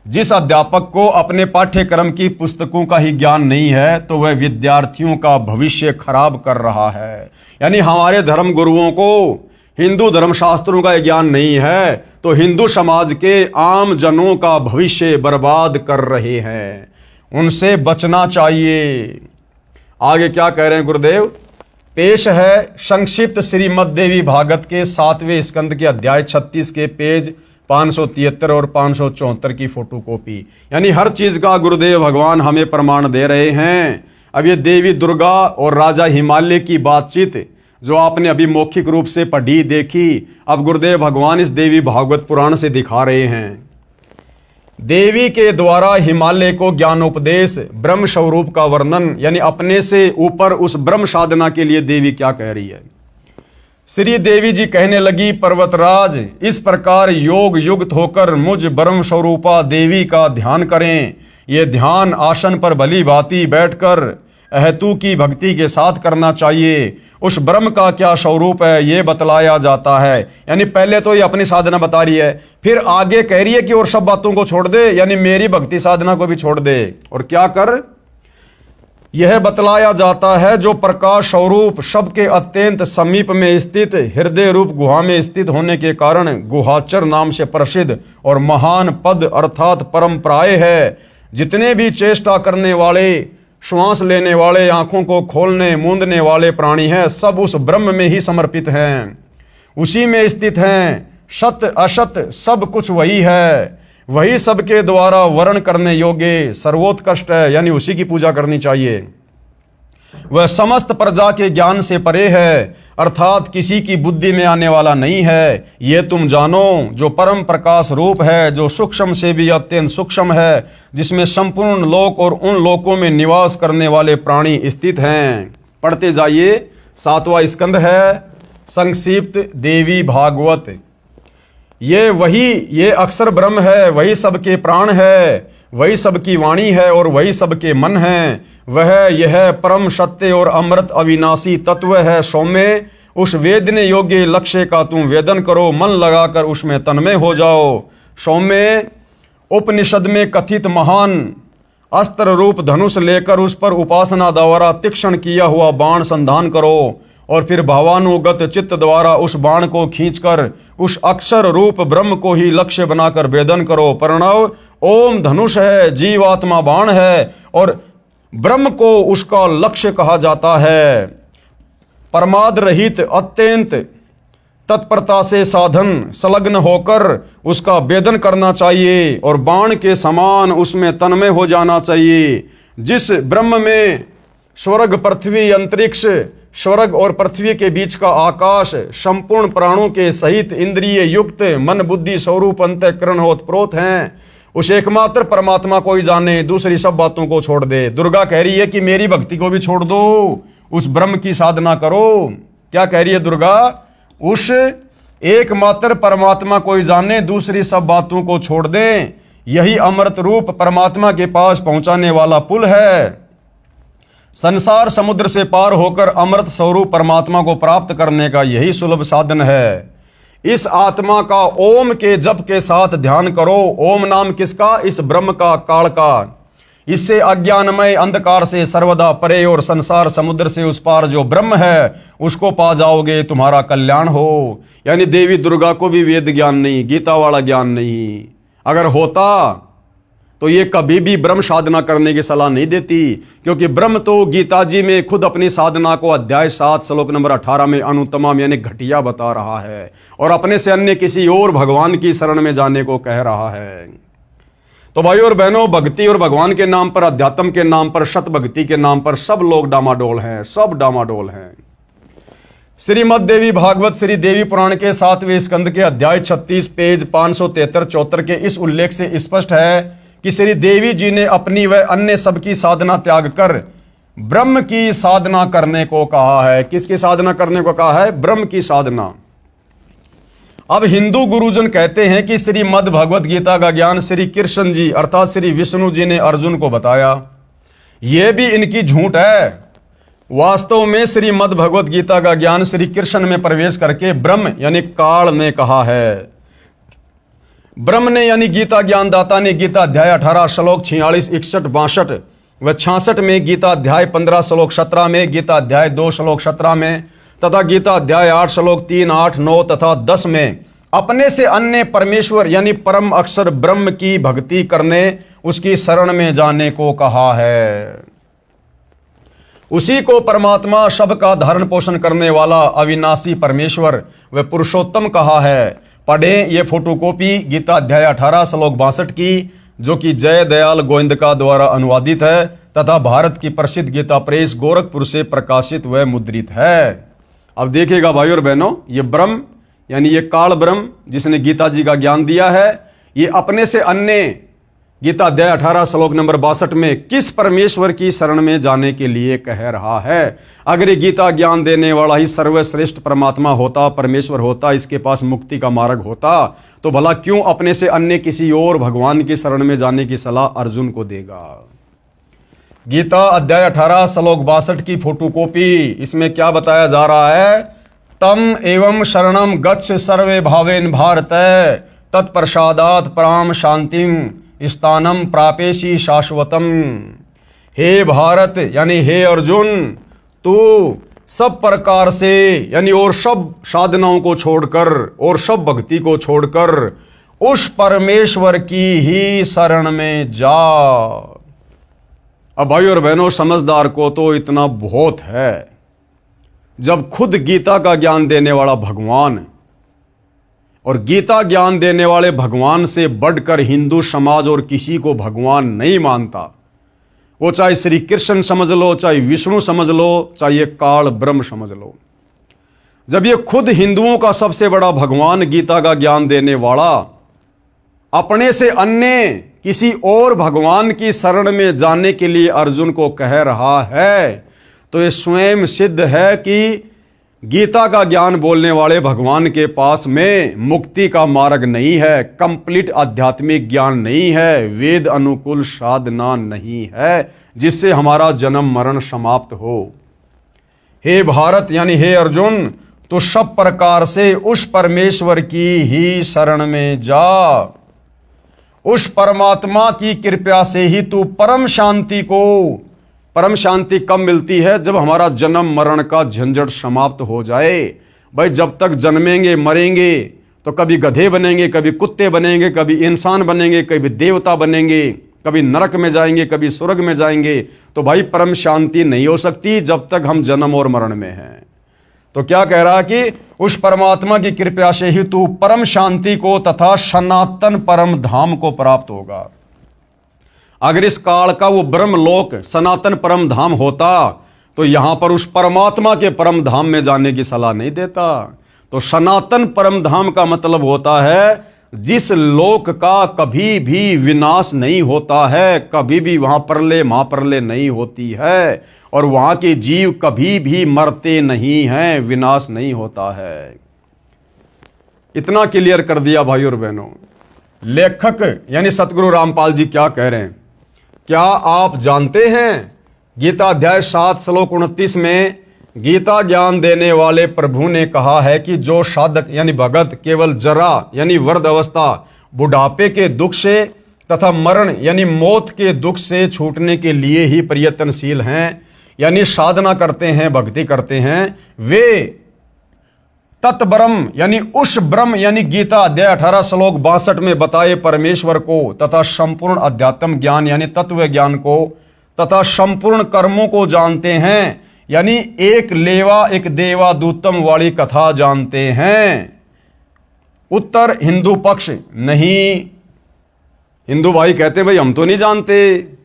जिस अध्यापक को अपने पाठ्यक्रम की पुस्तकों का ही ज्ञान नहीं है तो वह विद्यार्थियों का भविष्य खराब कर रहा है। यानी हमारे धर्म गुरुओं को हिंदू धर्मशास्त्रों का ज्ञान नहीं है तो हिंदू समाज के आम जनों का भविष्य बर्बाद कर रहे हैं। उनसे बचना चाहिए। आगे क्या कह रहे हैं गुरुदेव? पेश है संक्षिप्त श्रीमद् देवी भागवत के 7वें स्कंद के अध्याय 36 के पेज 573 और 574 की फोटोकॉपी। यानी हर चीज का गुरुदेव भगवान हमें प्रमाण दे रहे हैं। अब ये देवी दुर्गा और राजा हिमालय की बातचीत जो आपने अभी मौखिक रूप से पढ़ी देखी, अब गुरुदेव भगवान इस देवी भागवत पुराण से दिखा रहे हैं। देवी के द्वारा हिमालय को ज्ञानोपदेश, ब्रह्म स्वरूप का वर्णन, यानी अपने से ऊपर उस ब्रह्म साधना के लिए देवी क्या कह रही है? श्री देवी जी कहने लगी, पर्वतराज, इस प्रकार योग युक्त होकर मुझ ब्रह्म स्वरूपा देवी का ध्यान करें। ये ध्यान आसन पर भली भांति बैठकर अहेतु की भक्ति के साथ करना चाहिए। उस ब्रह्म का क्या स्वरूप है ये बतलाया जाता है। यानी पहले तो ये अपनी साधना बता रही है, फिर आगे कह रही है कि और सब बातों को छोड़ दे, यानी मेरी भक्ति साधना को भी छोड़ दे। और क्या कर? यह बतलाया जाता है जो प्रकाश स्वरूप सबके अत्यंत समीप में स्थित हृदय रूप गुहा में स्थित होने के कारण गुहाचर नाम से प्रसिद्ध और महान पद अर्थात परंपराएं है। जितने भी चेष्टा करने वाले, श्वास लेने वाले, आंखों को खोलने मूंदने वाले प्राणी हैं, सब उस ब्रह्म में ही समर्पित हैं, उसी में स्थित हैं। सत असत सब कुछ वही है, वही सबके द्वारा वर्ण करने योग्य सर्वोत्कृष्ट है, यानी उसी की पूजा करनी चाहिए। वह समस्त प्रजा के ज्ञान से परे है, अर्थात किसी की बुद्धि में आने वाला नहीं है। ये तुम जानो, जो परम प्रकाश रूप है, जो सूक्ष्म से भी अत्यंत सूक्ष्म है, जिसमें संपूर्ण लोक और उन लोकों में निवास करने वाले प्राणी स्थित हैं। पढ़ते जाइए। 7वां स्कंद है संक्षिप्त देवी भागवत। ये अक्षर ब्रह्म है, वही सबके प्राण है, वही सबकी वाणी है और वही सबके मन है। वह यह परम सत्य और अमृत अविनाशी तत्व है। सौम्य, उस वेदने योग्य लक्ष्य का तुम वेदन करो, मन लगाकर उसमें तन्मय हो जाओ। सौम्य, उपनिषद में कथित महान अस्त्र रूप धनुष लेकर उस पर उपासना द्वारा तीक्ष्ण किया हुआ बाण संधान करो और फिर भावानुगत चित्त द्वारा उस बाण को खींचकर उस अक्षर रूप ब्रह्म को ही लक्ष्य बनाकर वेदन करो। प्रणव ओम धनुष है, जीवात्मा बाण है और ब्रह्म को उसका लक्ष्य कहा जाता है। परमाद रहित अत्यंत तत्परता से साधन संलग्न होकर उसका वेदन करना चाहिए और बाण के समान उसमें तन्मय हो जाना चाहिए। जिस ब्रह्म में स्वर्ग पृथ्वी अंतरिक्ष, स्वर्ग और पृथ्वी के बीच का आकाश संपूर्ण प्राणों के सहित इंद्रिय युक्त मन बुद्धि स्वरूप अंतःकरण ओतप्रोत हैं, उस एकमात्र परमात्मा को ही जाने, दूसरी सब बातों को छोड़ दे। दुर्गा कह रही है कि मेरी भक्ति को भी छोड़ दो, उस ब्रह्म की साधना करो। क्या कह रही है दुर्गा? उस एकमात्र परमात्मा को ही जाने, दूसरी सब बातों को छोड़ दें। यही अमृत रूप परमात्मा के पास पहुंचाने वाला पुल है। संसार समुद्र से पार होकर अमृत स्वरूप परमात्मा को प्राप्त करने का यही सुलभ साधन है। इस आत्मा का ओम के जप के साथ ध्यान करो। ओम नाम किसका? इस ब्रह्म का, काल का। इससे अज्ञानमय अंधकार से सर्वदा परे और संसार समुद्र से उस पार जो ब्रह्म है उसको पा जाओगे, तुम्हारा कल्याण हो। यानी देवी दुर्गा को भी वेद ज्ञान नहीं, गीता वाला ज्ञान नहीं। अगर होता तो ये कभी भी ब्रह्म साधना करने की सलाह नहीं देती, क्योंकि ब्रह्म तो गीता जी में खुद अपनी साधना को अध्याय 7 श्लोक नंबर 18 में अनुत्तम यानी घटिया बता रहा है और अपने से अन्य किसी और भगवान की शरण में जाने को कह रहा है। तो भाइयों और बहनों, भक्ति और भगवान के नाम पर, अध्यात्म के नाम पर, सत भक्ति के नाम पर सब लोग डामाडोल हैं, सब डामाडोल हैं। श्रीमद् देवी भागवत श्री देवी पुराण के 7वें स्कंद के अध्याय 36 पेज 573-74 के इस उल्लेख से स्पष्ट है कि श्री देवी जी ने अपनी व अन्य सबकी साधना त्याग कर ब्रह्म की साधना करने को कहा है। किसकी साधना करने को कहा है? ब्रह्म की साधना। अब हिंदू गुरुजन कहते हैं कि श्रीमद् भगवत गीता का ज्ञान श्री कृष्ण जी अर्थात श्री विष्णु जी ने अर्जुन को बताया। यह भी इनकी झूठ है। वास्तव में श्रीमद् भगवत गीता का ज्ञान श्री कृष्ण में प्रवेश करके ब्रह्म यानी काल ने कहा है। ब्रह्म ने यानी गीता ज्ञानदाता ने गीता अध्याय 18 श्लोक 46, 61, 62 व 66 में, गीता अध्याय 15 श्लोक 17 में, गीता अध्याय 2 श्लोक 17 में तथा गीता अध्याय 8 श्लोक 3, 8, 9 तथा 10 में अपने से अन्य परमेश्वर यानी परम अक्षर ब्रह्म की भक्ति करने, उसकी शरण में जाने को कहा है। उसी को परमात्मा सबका धारण पोषण करने वाला अविनाशी परमेश्वर व पुरुषोत्तम कहा है। पढ़ें ये फोटोकॉपी गीता अध्याय 18 श्लोक 62 की, जो कि जय दयाल गोविंदका द्वारा अनुवादित है तथा भारत की प्रसिद्ध गीता प्रेस गोरखपुर से प्रकाशित व मुद्रित है। अब देखिएगा भाइयों और बहनों, ये ब्रह्म यानी ये काल ब्रह्म जिसने गीता जी का ज्ञान दिया है, ये अपने से अन्य गीता अध्याय 18 श्लोक नंबर 62 में किस परमेश्वर की शरण में जाने के लिए कह रहा है। अगर ये गीता ज्ञान देने वाला ही सर्वश्रेष्ठ परमात्मा होता, परमेश्वर होता, इसके पास मुक्ति का मार्ग होता, तो भला क्यों अपने से अन्य किसी और भगवान की शरण में जाने की सलाह अर्जुन को देगा। गीता अध्याय 18 श्लोक 62 की फोटोकॉपी, इसमें क्या बताया जा रहा है? तम एवं शरणम गच्छ सर्वे भावेन भारत तत्प्रसादात पराम शांतिम स्थानम प्रापेशी शाश्वतम। हे भारत यानी हे अर्जुन, तू सब प्रकार से यानी और सब साधनाओं को छोड़कर और सब भक्ति को छोड़कर उस परमेश्वर की ही शरण में जा। अब भाई और बहनों, समझदार को तो इतना बहुत है, जब खुद गीता का ज्ञान देने वाला भगवान और गीता ज्ञान देने वाले भगवान से बढ़कर हिंदू समाज और किसी को भगवान नहीं मानता, वो चाहे श्री कृष्ण समझ लो, चाहे विष्णु समझ लो, चाहे ये काल ब्रह्म समझ लो। जब ये खुद हिंदुओं का सबसे बड़ा भगवान गीता का ज्ञान देने वाला अपने से अन्य किसी और भगवान की शरण में जाने के लिए अर्जुन को कह रहा है, तो ये स्वयं सिद्ध है कि गीता का ज्ञान बोलने वाले भगवान के पास में मुक्ति का मार्ग नहीं है, कंप्लीट आध्यात्मिक ज्ञान नहीं है, वेद अनुकूल साधना नहीं है जिससे हमारा जन्म मरण समाप्त हो। हे भारत यानी हे अर्जुन, तो सब प्रकार से उस परमेश्वर की ही शरण में जा। उस परमात्मा की कृपा से ही तू परम शांति कब मिलती है? जब हमारा जन्म मरण का झंझट समाप्त हो जाए। भाई जब तक जन्मेंगे मरेंगे तो कभी गधे बनेंगे, कभी कुत्ते बनेंगे, कभी इंसान बनेंगे, कभी देवता बनेंगे, कभी नरक में जाएंगे, कभी स्वर्ग में जाएंगे। तो भाई परम शांति नहीं हो सकती जब तक हम जन्म और मरण में हैं। तो क्या कह रहा है कि उस परमात्मा की कृपा से ही तू परम शांति को तथा सनातन परम धाम को प्राप्त होगा। अगर इस काल का वो ब्रह्मलोक सनातन परम धाम होता तो यहां पर उस परमात्मा के परम धाम में जाने की सलाह नहीं देता। तो सनातन परम धाम का मतलब होता है जिस लोक का कभी भी विनाश नहीं होता है, कभी भी वहां प्रलय महाप्रलय नहीं होती है, और वहां के जीव कभी भी मरते नहीं हैं, विनाश नहीं होता है। इतना क्लियर कर दिया भाई और बहनों। लेखक यानी सतगुरु रामपाल जी क्या कह रहे हैं? क्या आप जानते हैं गीता अध्याय 7 श्लोक 29 में गीता ज्ञान देने वाले प्रभु ने कहा है कि जो साधक यानी भगत केवल जरा यानी वृद्ध अवस्था बुढ़ापे के दुख से तथा मरण यानी मौत के दुख से छूटने के लिए ही प्रयत्नशील हैं, यानी साधना करते हैं, भक्ति करते हैं, वे तत्ब्रह्म यानी उस ब्रह्म यानी गीता अध्याय 18 श्लोक 62 में बताए परमेश्वर को तथा संपूर्ण अध्यात्म ज्ञान यानी तत्व ज्ञान को तथा संपूर्ण कर्मों को जानते हैं, यानी एक लेवा एक देवा दूतम वाली कथा जानते हैं। उत्तर हिंदू पक्ष नहीं। हिंदू भाई कहते हैं भाई हम तो नहीं जानते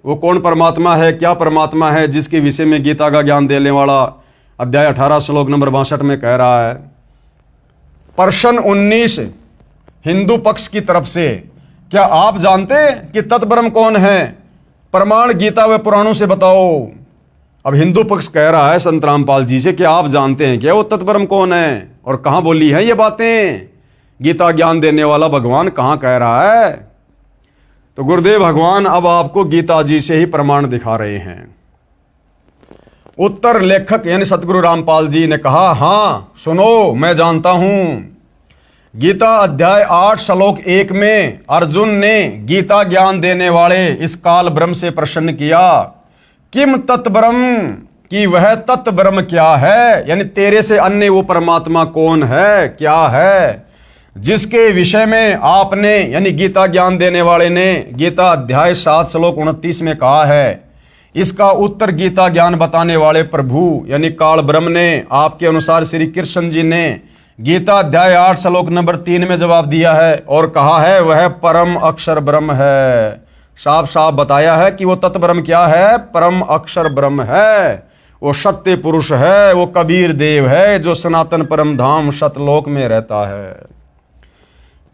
वो कौन परमात्मा है, क्या परमात्मा है जिसके विषय में गीता का ज्ञान देने वाला अध्याय 18 श्लोक नंबर 62 में कह रहा है। प्रश्न 19 हिंदू पक्ष की तरफ से, क्या आप जानते कि तत्ब्रह्म कौन है? प्रमाण गीता व पुराणों से बताओ। अब हिंदू पक्ष कह रहा है संत रामपाल जी से कि आप जानते हैं क्या वो तत्ब्रह्म कौन है और कहां बोली है ये बातें? गीता ज्ञान देने वाला भगवान कहां कह रहा है? तो गुरुदेव भगवान अब आपको गीता जी से ही प्रमाण दिखा रहे हैं। उत्तर लेखक यानी सतगुरु रामपाल जी ने कहा, हां सुनो मैं जानता हूं। गीता अध्याय 8 श्लोक 1 में अर्जुन ने गीता ज्ञान देने वाले इस काल ब्रह्म से प्रश्न किया, किम तत्ब्रह्म, कि वह तत्ब्रह्म क्या है, यानी तेरे से अन्य वो परमात्मा कौन है, क्या है, जिसके विषय में आपने यानी गीता ज्ञान देने वाले ने गीता अध्याय 7 श्लोक 29 में कहा है। इसका उत्तर गीता ज्ञान बताने वाले प्रभु यानी काल ब्रह्म ने आपके अनुसार श्री कृष्ण जी ने गीता अध्याय 8 श्लोक नंबर 3 में जवाब दिया है और कहा है वह परम अक्षर ब्रह्म है। साफ साफ बताया है कि वो तत्ब्रह्म क्या है, परम अक्षर ब्रह्म है, वो सत्य पुरुष है, वो कबीर देव है जो सनातन परम धाम सतलोक में रहता है।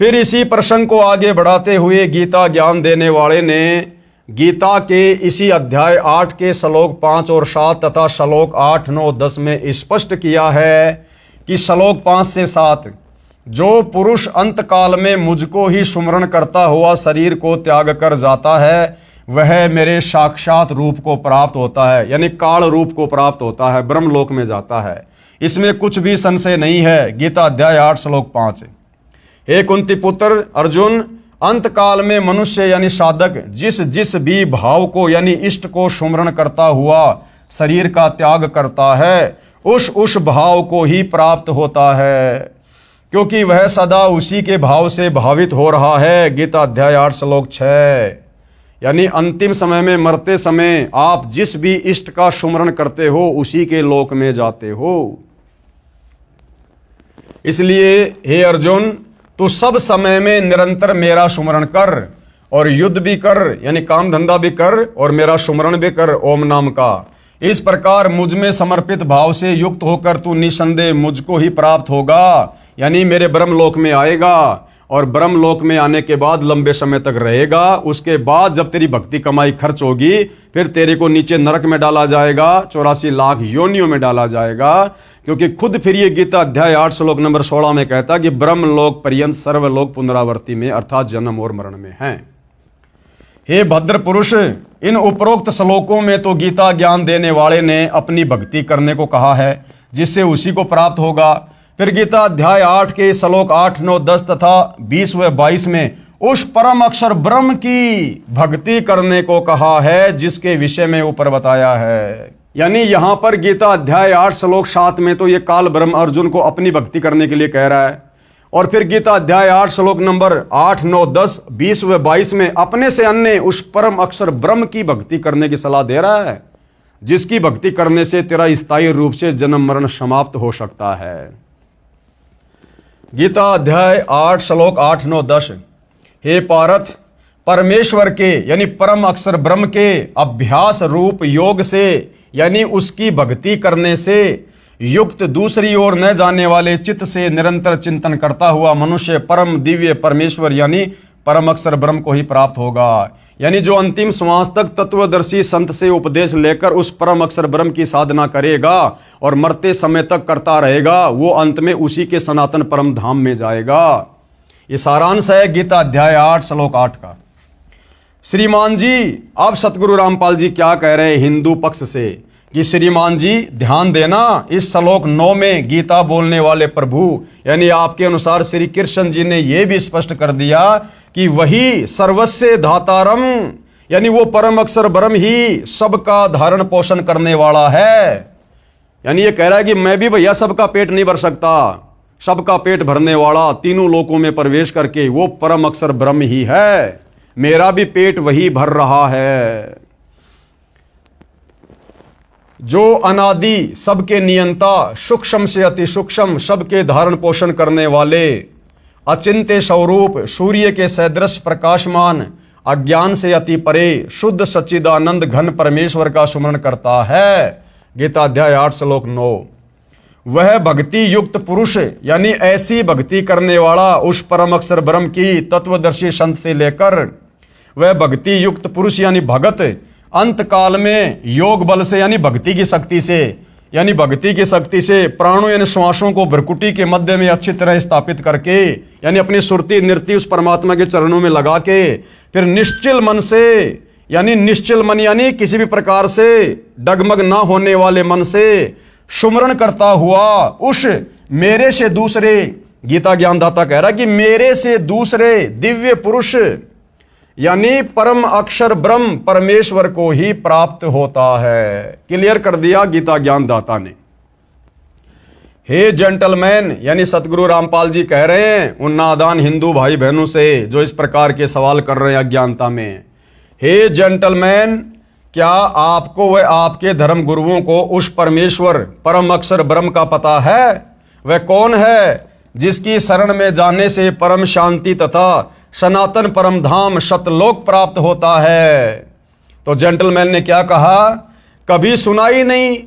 फिर इसी प्रसंग को आगे बढ़ाते हुए गीता ज्ञान देने वाले ने गीता के इसी अध्याय 8 के श्लोक 5 और 7 तथा श्लोक 8, 9, 10 में स्पष्ट किया है कि श्लोक 5 से 7 जो पुरुष अंत काल में मुझको ही सुमरण करता हुआ शरीर को त्याग कर जाता है वह मेरे साक्षात रूप को प्राप्त होता है, यानी काल रूप को प्राप्त होता है, ब्रह्मलोक में जाता है। इसमें कुछ भी संशय नहीं है। गीता अध्याय 8 श्लोक 5। हे कुंती पुत्र अर्जुन, अंत काल में मनुष्य यानी साधक जिस जिस भी भाव को यानी इष्ट को सुमरण करता हुआ शरीर का त्याग करता है उस भाव को ही प्राप्त होता है, क्योंकि वह सदा उसी के भाव से भावित हो रहा है। गीता अध्याय 8 श्लोक 6। यानी अंतिम समय में मरते समय आप जिस भी इष्ट का सुमरण करते हो उसी के लोक में जाते हो। इसलिए हे अर्जुन, तू सब समय में निरंतर मेरा सुमरण कर और युद्ध भी कर यानी काम धंधा भी कर और मेरा सुमरण भी कर ओम नाम का। इस प्रकार मुझ में समर्पित भाव से युक्त होकर तू निसंदेह मुझको ही प्राप्त होगा, यानी मेरे ब्रह्मलोक में आएगा और ब्रह्मलोक में आने के बाद लंबे समय तक रहेगा। उसके बाद जब तेरी भक्ति कमाई खर्च होगी फिर तेरे को नीचे नरक में डाला जाएगा, 84 लाख योनियों में डाला जाएगा, क्योंकि खुद फिर ये गीता अध्याय 8 श्लोक नंबर 16 में कहता कि ब्रह्मलोक पर्यंत सर्वलोक पुनरावर्ती में अर्थात जन्म और मरण में है। हे भद्र पुरुष, इन उपरोक्त श्लोकों में तो गीता ज्ञान देने वाले ने अपनी भक्ति करने को कहा है जिससे उसी को प्राप्त होगा। फिर गीता अध्याय 8 के श्लोक 8, 9, 10 तथा 20 व 22 में उस परम अक्षर ब्रह्म की भक्ति करने को कहा है, जिसके विषय में ऊपर बताया है। यानी यहां पर गीता अध्याय 8 श्लोक 7 में तो ये काल ब्रह्म अर्जुन को अपनी भक्ति करने के लिए कह रहा है, और फिर गीता अध्याय 8 श्लोक नंबर 8, 9, 10, 20 व 22 में अपने से अन्य उस परम अक्षर ब्रह्म की भक्ति करने की सलाह दे रहा है, जिसकी भक्ति करने से तेरा स्थायी रूप से जन्म मरण समाप्त हो सकता है। गीता अध्याय 8 श्लोक 8, 9, 10। हे पार्थ, परमेश्वर के यानी परम अक्षर ब्रह्म के अभ्यास रूप योग से यानी उसकी भक्ति करने से युक्त दूसरी ओर न जाने वाले चित्त से निरंतर चिंतन करता हुआ मनुष्य परम दिव्य परमेश्वर यानी परम अक्षर ब्रह्म को ही प्राप्त होगा। यानी जो अंतिम श्वास तक तत्वदर्शी संत से उपदेश लेकर उस परम अक्षर ब्रह्म की साधना करेगा और मरते समय तक करता रहेगा, वो अंत में उसी के सनातन परम धाम में जाएगा। ये सारांश है गीता अध्याय 8 श्लोक 8 का। श्रीमान जी, अब सतगुरु रामपाल जी क्या कह रहे हैं हिंदू पक्ष से कि श्रीमान जी ध्यान देना, इस श्लोक 9 में गीता बोलने वाले प्रभु यानी आपके अनुसार श्री कृष्ण जी ने यह भी स्पष्ट कर दिया कि वही सर्वस्य धातारम यानी वो परम अक्षर ब्रह्म ही सबका धारण पोषण करने वाला है। यानी ये कह रहा है कि मैं भी भैया सबका पेट नहीं भर सकता, सबका पेट भरने वाला तीनों लोकों में प्रवेश करके वो परम अक्षर ब्रह्म ही है, मेरा भी पेट वही भर रहा है। जो अनादि सबके नियंता, सूक्ष्म से अति सूक्ष्म सबके धारण पोषण करने वाले, अचिंत्य स्वरूप सूर्य के सदृश प्रकाशमान, अज्ञान से अति परे शुद्ध सच्चिदानंद घन परमेश्वर का सुमरण करता है। गीता अध्याय 8 श्लोक 9। वह भक्ति युक्त पुरुष यानी ऐसी भक्ति करने वाला उस परम अक्षर ब्रह्म की तत्वदर्शी संत से लेकर वह भक्ति युक्त पुरुष यानी भगत अंत काल में योग बल से यानी भक्ति की शक्ति से प्राणों यानी श्वासों को भ्रकुटी के मध्य में अच्छी तरह स्थापित करके यानी अपनी सुरती नृत्य उस परमात्मा के चरणों में लगा के फिर निश्चल मन से यानी निश्चल मन यानी किसी भी प्रकार से डगमग ना होने वाले मन से सुमरण करता हुआ उस मेरे से दूसरे, गीता ज्ञानदाता कह रहा कि मेरे से दूसरे दिव्य पुरुष यानी परम अक्षर ब्रह्म परमेश्वर को ही प्राप्त होता है। क्लियर कर दिया गीता ज्ञानदाता ने। हे जेंटलमैन यानी सतगुरु रामपाल जी कह रहे हैं उन नादान हिंदू भाई बहनों से जो इस प्रकार के सवाल कर रहे हैं अज्ञानता में। हे जेंटलमैन, क्या आपको व आपके धर्म गुरुओं को उस परमेश्वर परम अक्षर ब्रह्म का पता है? वह कौन है जिसकी शरण में जाने से परम शांति तथा सनातन परम धाम सतलोक प्राप्त होता है? तो जेंटलमैन ने क्या कहा, कभी सुना ही नहीं,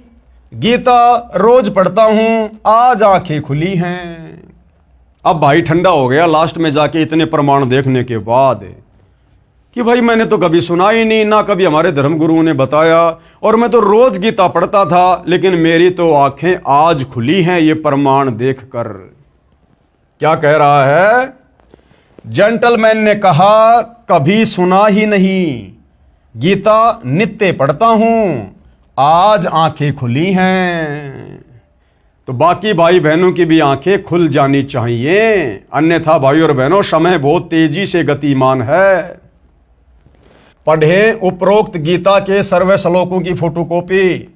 गीता रोज पढ़ता हूं, आज आंखें खुली हैं। अब भाई ठंडा हो गया लास्ट में जाके इतने प्रमाण देखने के बाद कि भाई मैंने तो कभी सुना ही नहीं, ना कभी हमारे धर्म गुरुओं ने बताया, और मैं तो रोज गीता पढ़ता था, लेकिन मेरी तो आंखें आज खुली हैं ये प्रमाण देखकर। क्या कह रहा है? जेंटलमैन ने कहा कभी सुना ही नहीं, गीता नित्य पढ़ता हूं, आज आंखें खुली हैं। तो बाकी भाई बहनों की भी आंखें खुल जानी चाहिए, अन्यथा भाई और बहनों समय बहुत तेजी से गतिमान है। पढ़ें उपरोक्त गीता के सर्व श्लोकों की फोटोकॉपी,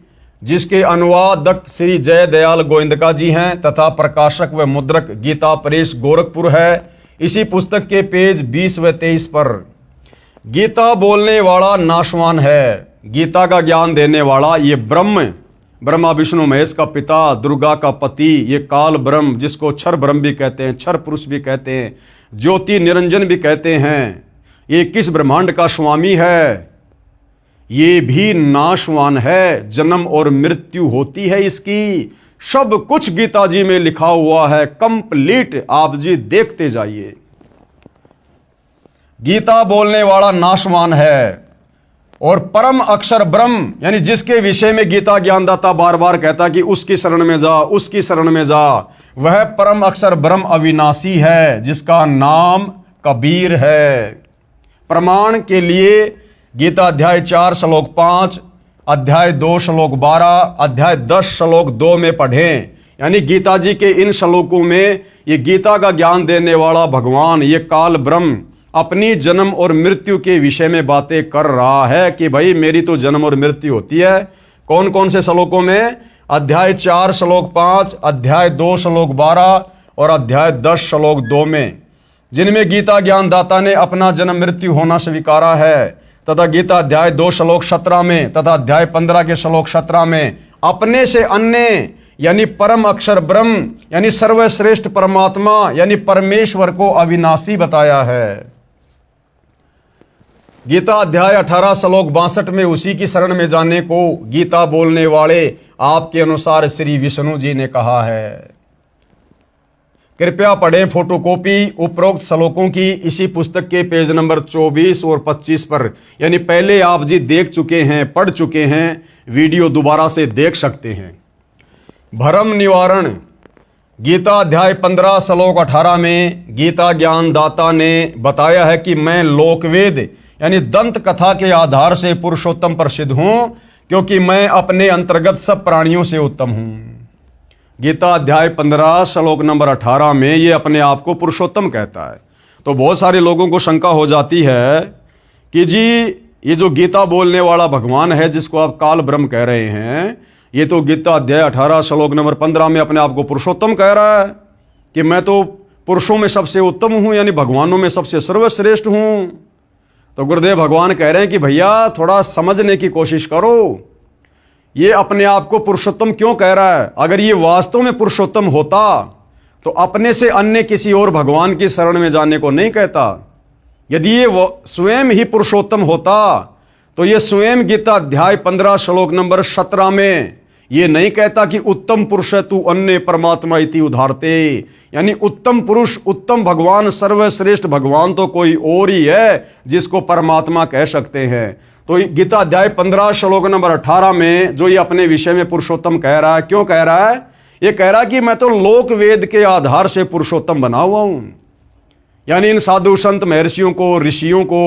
जिसके अनुवादक श्री जय दयाल गोविंदका जी हैं तथा प्रकाशक व मुद्रक गीता प्रेस गोरखपुर है। इसी पुस्तक के पेज 20 व 23 पर गीता बोलने वाला नाशवान है, गीता का ज्ञान देने वाला ये ब्रह्मा विष्णु महेश का पिता, दुर्गा का पति, ये काल ब्रह्म जिसको क्षर ब्रह्म भी कहते हैं, क्षर पुरुष भी कहते हैं, ज्योति निरंजन भी कहते हैं, ये किस ब्रह्मांड का स्वामी है, ये भी नाशवान है, जन्म और मृत्यु होती है इसकी, सब कुछ गीता जी में लिखा हुआ है कंप्लीट। आप जी देखते जाइए। गीता बोलने वाला नाशवान है और परम अक्षर ब्रह्म यानी जिसके विषय में गीता ज्ञानदाता बार बार कहता कि उसकी शरण में जा, उसकी शरण में जा, वह परम अक्षर ब्रह्म अविनाशी है जिसका नाम कबीर है। प्रमाण के लिए गीता अध्याय 4 श्लोक 5, अध्याय 2 श्लोक 12, अध्याय 10 श्लोक 2 में पढ़ें। यानी गीता जी के इन श्लोकों में ये गीता का ज्ञान देने वाला भगवान, ये काल ब्रह्म अपनी जन्म और मृत्यु के विषय में बातें कर रहा है कि भाई मेरी तो जन्म और मृत्यु होती है। कौन कौन से श्लोकों में? अध्याय 4 श्लोक 5, अध्याय 2 श्लोक 12 और अध्याय 10 श्लोक 2 में, जिनमें गीता ज्ञानदाता ने अपना जन्म मृत्यु होना स्वीकारा है, तथा गीता अध्याय 2 श्लोक 17 में तथा अध्याय 15 के श्लोक 17 में अपने से अन्य यानी परम अक्षर ब्रह्म यानी सर्वश्रेष्ठ परमात्मा यानी परमेश्वर को अविनाशी बताया है। गीता अध्याय 18 श्लोक 62 में उसी की शरण में जाने को गीता बोलने वाले आपके अनुसार श्री विष्णु जी ने कहा है। कृपया पढ़ें फोटोकॉपी उपरोक्त श्लोकों की इसी पुस्तक के पेज नंबर 24 और 25 पर, यानी पहले आप जी देख चुके हैं, पढ़ चुके हैं, वीडियो दोबारा से देख सकते हैं। भ्रम निवारण गीता अध्याय 15 श्लोक 18 में गीता ज्ञानदाता ने बताया है कि मैं लोकवेद यानी दंत कथा के आधार से पुरुषोत्तम प्रसिद्ध हूं, क्योंकि मैं अपने अंतर्गत सब प्राणियों से उत्तम हूं। गीता अध्याय 15 श्लोक नंबर 18 में ये अपने आप को पुरुषोत्तम कहता है। तो बहुत सारे लोगों को शंका हो जाती है कि जी ये जो गीता बोलने वाला भगवान है जिसको आप काल ब्रह्म कह रहे हैं, ये तो गीता अध्याय 18 श्लोक नंबर 15 में अपने आप को पुरुषोत्तम कह रहा है कि मैं तो पुरुषों में सबसे उत्तम हूं, यानी भगवानों में सबसे सर्वश्रेष्ठ हूं। तो गुरुदेव भगवान कह रहे हैं कि भैया थोड़ा समझने की कोशिश करो, ये अपने आप को पुरुषोत्तम क्यों कह रहा है? अगर ये वास्तव में पुरुषोत्तम होता तो अपने से अन्य किसी और भगवान की शरण में जाने को नहीं कहता। यदि ये स्वयं ही पुरुषोत्तम होता तो ये स्वयं गीता अध्याय 15 श्लोक नंबर 17 में ये नहीं कहता कि उत्तम पुरुष है तू अन्य परमात्मा इति उधारते, यानी उत्तम पुरुष, उत्तम भगवान, सर्वश्रेष्ठ भगवान तो कोई और ही है जिसको परमात्मा कह सकते हैं। तो गीता अध्याय 15 श्लोक नंबर 18 में जो ये अपने विषय में पुरुषोत्तम कह रहा है, क्यों कह रहा है? ये कह रहा है कि मैं तो लोक वेद के आधार से पुरुषोत्तम बना हुआ हूं। यानी इन साधु संत महर्षियों को, ऋषियों को,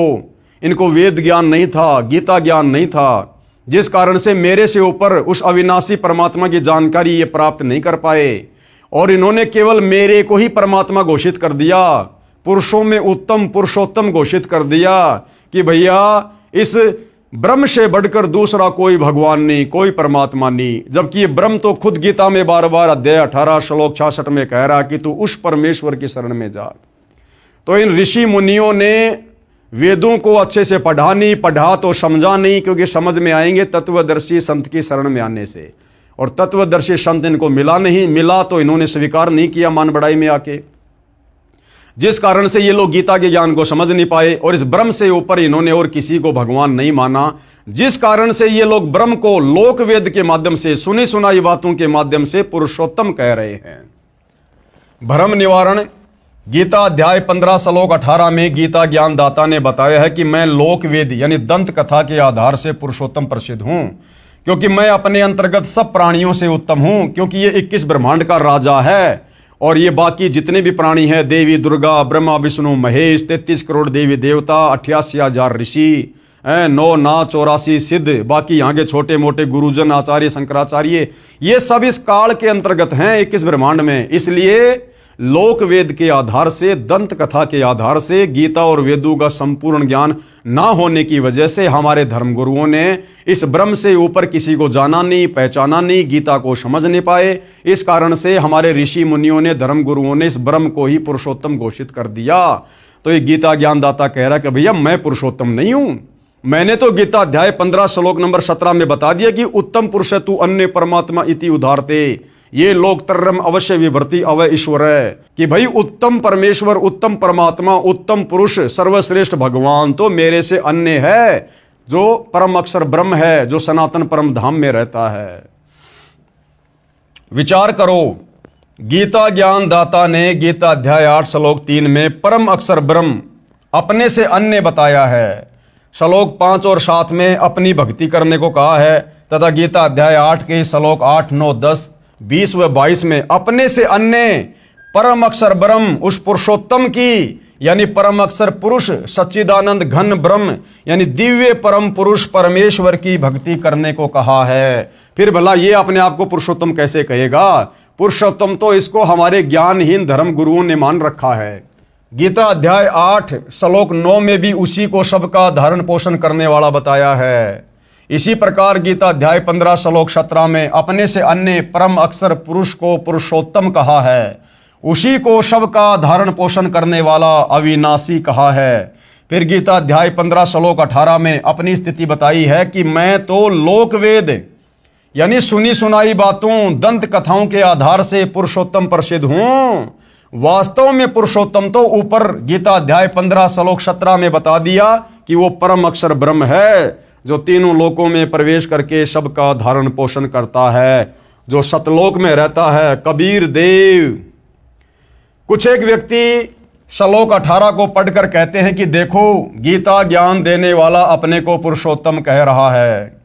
इनको वेद ज्ञान नहीं था, गीता ज्ञान नहीं था, जिस कारण से मेरे से ऊपर उस अविनाशी परमात्मा की जानकारी ये प्राप्त नहीं कर पाए, और इन्होंने केवल मेरे को ही परमात्मा घोषित कर दिया, पुरुषों में उत्तम पुरुषोत्तम घोषित कर दिया कि भैया इस ब्रह्म से बढ़कर दूसरा कोई भगवान नहीं, कोई परमात्मा नहीं। जबकि ये ब्रह्म तो खुद गीता में बार बार अध्याय 18 श्लोक 66 में कह रहा कि तू उस परमेश्वर की शरण में जा। तो इन ऋषि मुनियों ने वेदों को अच्छे से पढ़ा नहीं, पढ़ा तो समझा नहीं, क्योंकि समझ में आएंगे तत्वदर्शी संत की शरण में आने से, और तत्वदर्शी संत इनको मिला नहीं, मिला तो इन्होंने स्वीकार नहीं किया मान बढ़ाई में आके, जिस कारण से ये लोग गीता के ज्ञान को समझ नहीं पाए, और इस ब्रह्म से ऊपर इन्होंने और किसी को भगवान नहीं माना, जिस कारण से ये लोग ब्रह्म को लोक वेद के माध्यम से, सुनी सुनाई बातों के माध्यम से पुरुषोत्तम कह रहे हैं। भ्रम निवारण गीता अध्याय 15 श्लोक 18 में गीता ज्ञानदाता ने बताया है कि मैं लोक वेद यानी दंत कथा के आधार से पुरुषोत्तम प्रसिद्ध हूं, क्योंकि मैं अपने अंतर्गत सब प्राणियों से उत्तम हूं, क्योंकि ये 21 ब्रह्मांड का राजा है, और ये बाकी जितने भी प्राणी हैं, देवी दुर्गा, ब्रह्मा विष्णु महेश, 33 करोड़ देवी देवता, 88,000 ऋषि, 9 नाथ 84 सिद्ध, बाकी यहाँ के छोटे मोटे गुरुजन, आचार्य, शंकराचार्य, ये सब इस काल के अंतर्गत हैं 21 ब्रह्मांड में। इसलिए लोक वेद के आधार से, दंत कथा के आधार से, गीता और वेदों का संपूर्ण ज्ञान ना होने की वजह से हमारे धर्मगुरुओं ने इस ब्रह्म से ऊपर किसी को जाना नहीं, पहचाना नहीं, गीता को समझ नहीं पाए। इस कारण से हमारे ऋषि मुनियों ने, धर्मगुरुओं ने इस ब्रह्म को ही पुरुषोत्तम घोषित कर दिया। तो ये गीता ज्ञानदाता कह रहा है कि भैया मैं पुरुषोत्तम नहीं हूं, मैंने तो गीता अध्याय 15 श्लोक नंबर 17 में बता दिया कि उत्तम पुरुष है तू अन्य परमात्मा इति उधारते, ये लोक तरम अवश्य विभर्ति अवय ईश्वर है, कि भाई उत्तम परमेश्वर, उत्तम परमात्मा, उत्तम पुरुष, सर्वश्रेष्ठ भगवान तो मेरे से अन्य है, जो परम अक्षर ब्रह्म है, जो सनातन परम धाम में रहता है। विचार करो, गीता ज्ञानदाता ने गीता अध्याय 8 श्लोक 3 में परम अक्षर ब्रह्म अपने से अन्य बताया है, श्लोक 5 और 7 में अपनी भक्ति करने को कहा है, तथा गीता अध्याय 8 के श्लोक 8, 9, 10, 20 व 22 में अपने से अन्य परम अक्षर ब्रह्म, उस पुरुषोत्तम की यानी परम अक्षर पुरुष, सच्चिदानंद घन ब्रह्म यानी दिव्य परम पुरुष परमेश्वर की भक्ति करने को कहा है। फिर भला ये अपने आप को पुरुषोत्तम कैसे कहेगा? पुरुषोत्तम तो इसको हमारे ज्ञानहीन धर्म गुरुओं ने मान रखा है। गीता अध्याय 8 श्लोक 9 में भी उसी को सबका धारण पोषण करने वाला बताया है। इसी प्रकार गीता अध्याय 15 श्लोक 17 में अपने से अन्य परम अक्षर पुरुष को पुरुषोत्तम कहा है। उसी को सबका धारण पोषण करने वाला अविनाशी कहा है। फिर गीता अध्याय 15 श्लोक 18 में अपनी स्थिति बताई है कि मैं तो लोकवेद यानी सुनी सुनाई बातों दंत कथाओं के आधार से पुरुषोत्तम प्रसिद्ध हूं। वास्तव में पुरुषोत्तम तो ऊपर गीता अध्याय 15 श्लोक 17 में बता दिया कि वो परम अक्षर ब्रह्म है, जो तीनों लोकों में प्रवेश करके सबका धारण पोषण करता है, जो सतलोक में रहता है। कबीर देव कुछ एक व्यक्ति श्लोक 18 को पढ़कर कहते हैं कि देखो, गीता ज्ञान देने वाला अपने को पुरुषोत्तम कह रहा है,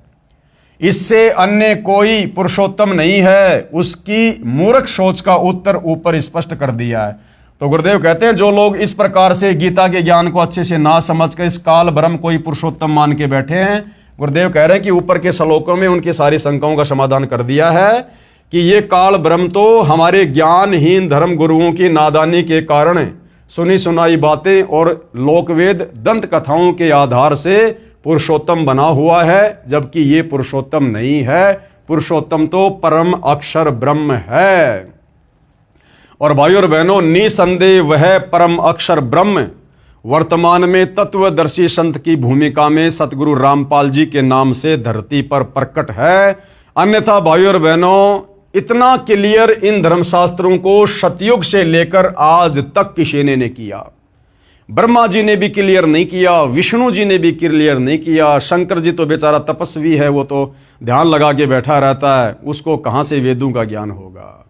इससे अन्य कोई पुरुषोत्तम नहीं है। उसकी मूर्ख सोच का उत्तर ऊपर स्पष्ट कर दिया है। तो गुरुदेव कहते हैं जो लोग इस प्रकार से गीता के ज्ञान को अच्छे से ना समझकर इस काल ब्रह्म को ही पुरुषोत्तम मान के बैठे हैं, गुरुदेव कह रहे हैं कि ऊपर के श्लोकों में उनकी सारी शंकाओं का समाधान कर दिया है कि ये काल ब्रह्म तो हमारे ज्ञानहीन धर्म गुरुओं की नादानी के कारण सुनी सुनाई बातें और लोकवेद दंत कथाओं के आधार से पुरुषोत्तम बना हुआ है, जबकि ये पुरुषोत्तम नहीं है। पुरुषोत्तम तो परम अक्षर ब्रह्म है। और भाइयों और बहनों, निसंदेह वह परम अक्षर ब्रह्म वर्तमान में तत्वदर्शी संत की भूमिका में सतगुरु रामपाल जी के नाम से धरती पर प्रकट है। अन्यथा भाइयों और बहनों, इतना क्लियर इन धर्मशास्त्रों को सतयुग से लेकर आज तक किसी ने नहीं किया। ब्रह्मा जी ने भी क्लियर नहीं किया, विष्णु जी ने भी क्लियर नहीं किया। शंकर जी तो बेचारा तपस्वी है, वो तो ध्यान लगा के बैठा रहता है, उसको कहां से वेदों का ज्ञान होगा।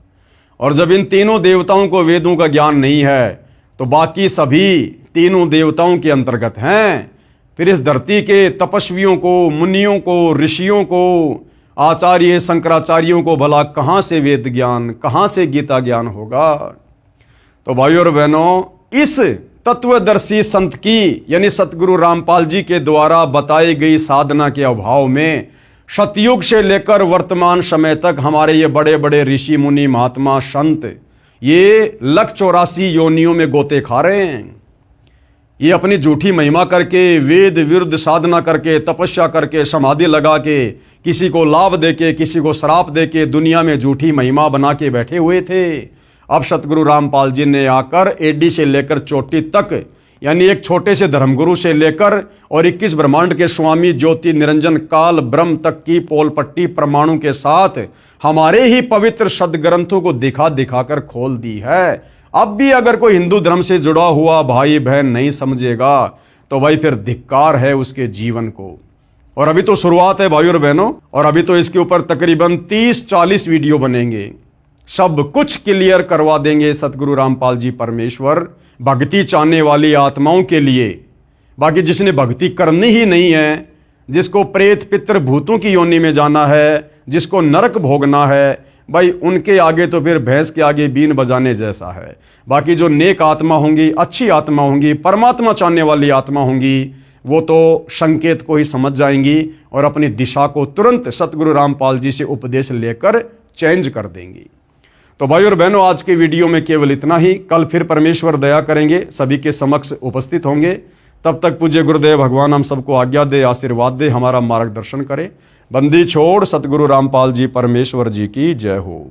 और जब इन तीनों देवताओं को वेदों का ज्ञान नहीं है तो बाकी सभी तीनों देवताओं के अंतर्गत हैं। फिर इस धरती के तपस्वियों को, मुनियों को, ऋषियों को, आचार्य शंकराचार्यों को भला कहां से वेद ज्ञान, कहां से गीता ज्ञान होगा। तो भाइयों और बहनों, इस तत्वदर्शी संत की यानी सतगुरु रामपाल जी के द्वारा बताई गई साधना के अभाव में सतयुग से लेकर वर्तमान समय तक हमारे ये बड़े बड़े ऋषि मुनि महात्मा संत ये 184 योनियों में गोते खा रहे हैं। ये अपनी झूठी महिमा करके, वेद विरुद्ध साधना करके, तपस्या करके, समाधि लगा के, किसी को लाभ देके, किसी को श्राप देके दुनिया में झूठी महिमा बना के बैठे हुए थे। अब सतगुरु रामपाल जी ने आकर एडी से लेकर चोटी तक यानी एक छोटे से धर्मगुरु से लेकर और 21 ब्रह्मांड के स्वामी ज्योति निरंजन काल ब्रह्म तक की पोल पट्टी प्रमाणों के साथ हमारे ही पवित्र सदग्रंथों को दिखा दिखाकर खोल दी है। अब भी अगर कोई हिंदू धर्म से जुड़ा हुआ भाई बहन नहीं समझेगा तो भाई फिर धिक्कार है उसके जीवन को। और अभी तो शुरुआत है भाइयों और बहनों, और अभी तो इसके ऊपर तकरीबन 30-40 वीडियो बनेंगे। सब कुछ क्लियर करवा देंगे सतगुरु रामपाल जी परमेश्वर भक्ति चाहने वाली आत्माओं के लिए। बाकी जिसने भक्ति करनी ही नहीं है, जिसको प्रेत पितर भूतों की योनि में जाना है, जिसको नरक भोगना है, भाई उनके आगे तो फिर भैंस के आगे बीन बजाने जैसा है। बाकी जो नेक आत्मा होंगी, अच्छी आत्मा होंगी, परमात्मा चाहने वाली आत्मा होंगी, वो तो संकेत को ही समझ जाएंगी और अपनी दिशा को तुरंत सतगुरु रामपाल जी से उपदेश लेकर चेंज कर देंगी। तो भाई और बहनों, आज के वीडियो में केवल इतना ही। कल फिर परमेश्वर दया करेंगे, सभी के समक्ष उपस्थित होंगे। तब तक पूज्य गुरुदेव भगवान हम सबको आज्ञा दे, आशीर्वाद दे, हमारा मार्गदर्शन करे। बंदी छोड़ सतगुरु रामपाल जी परमेश्वर जी की जय हो।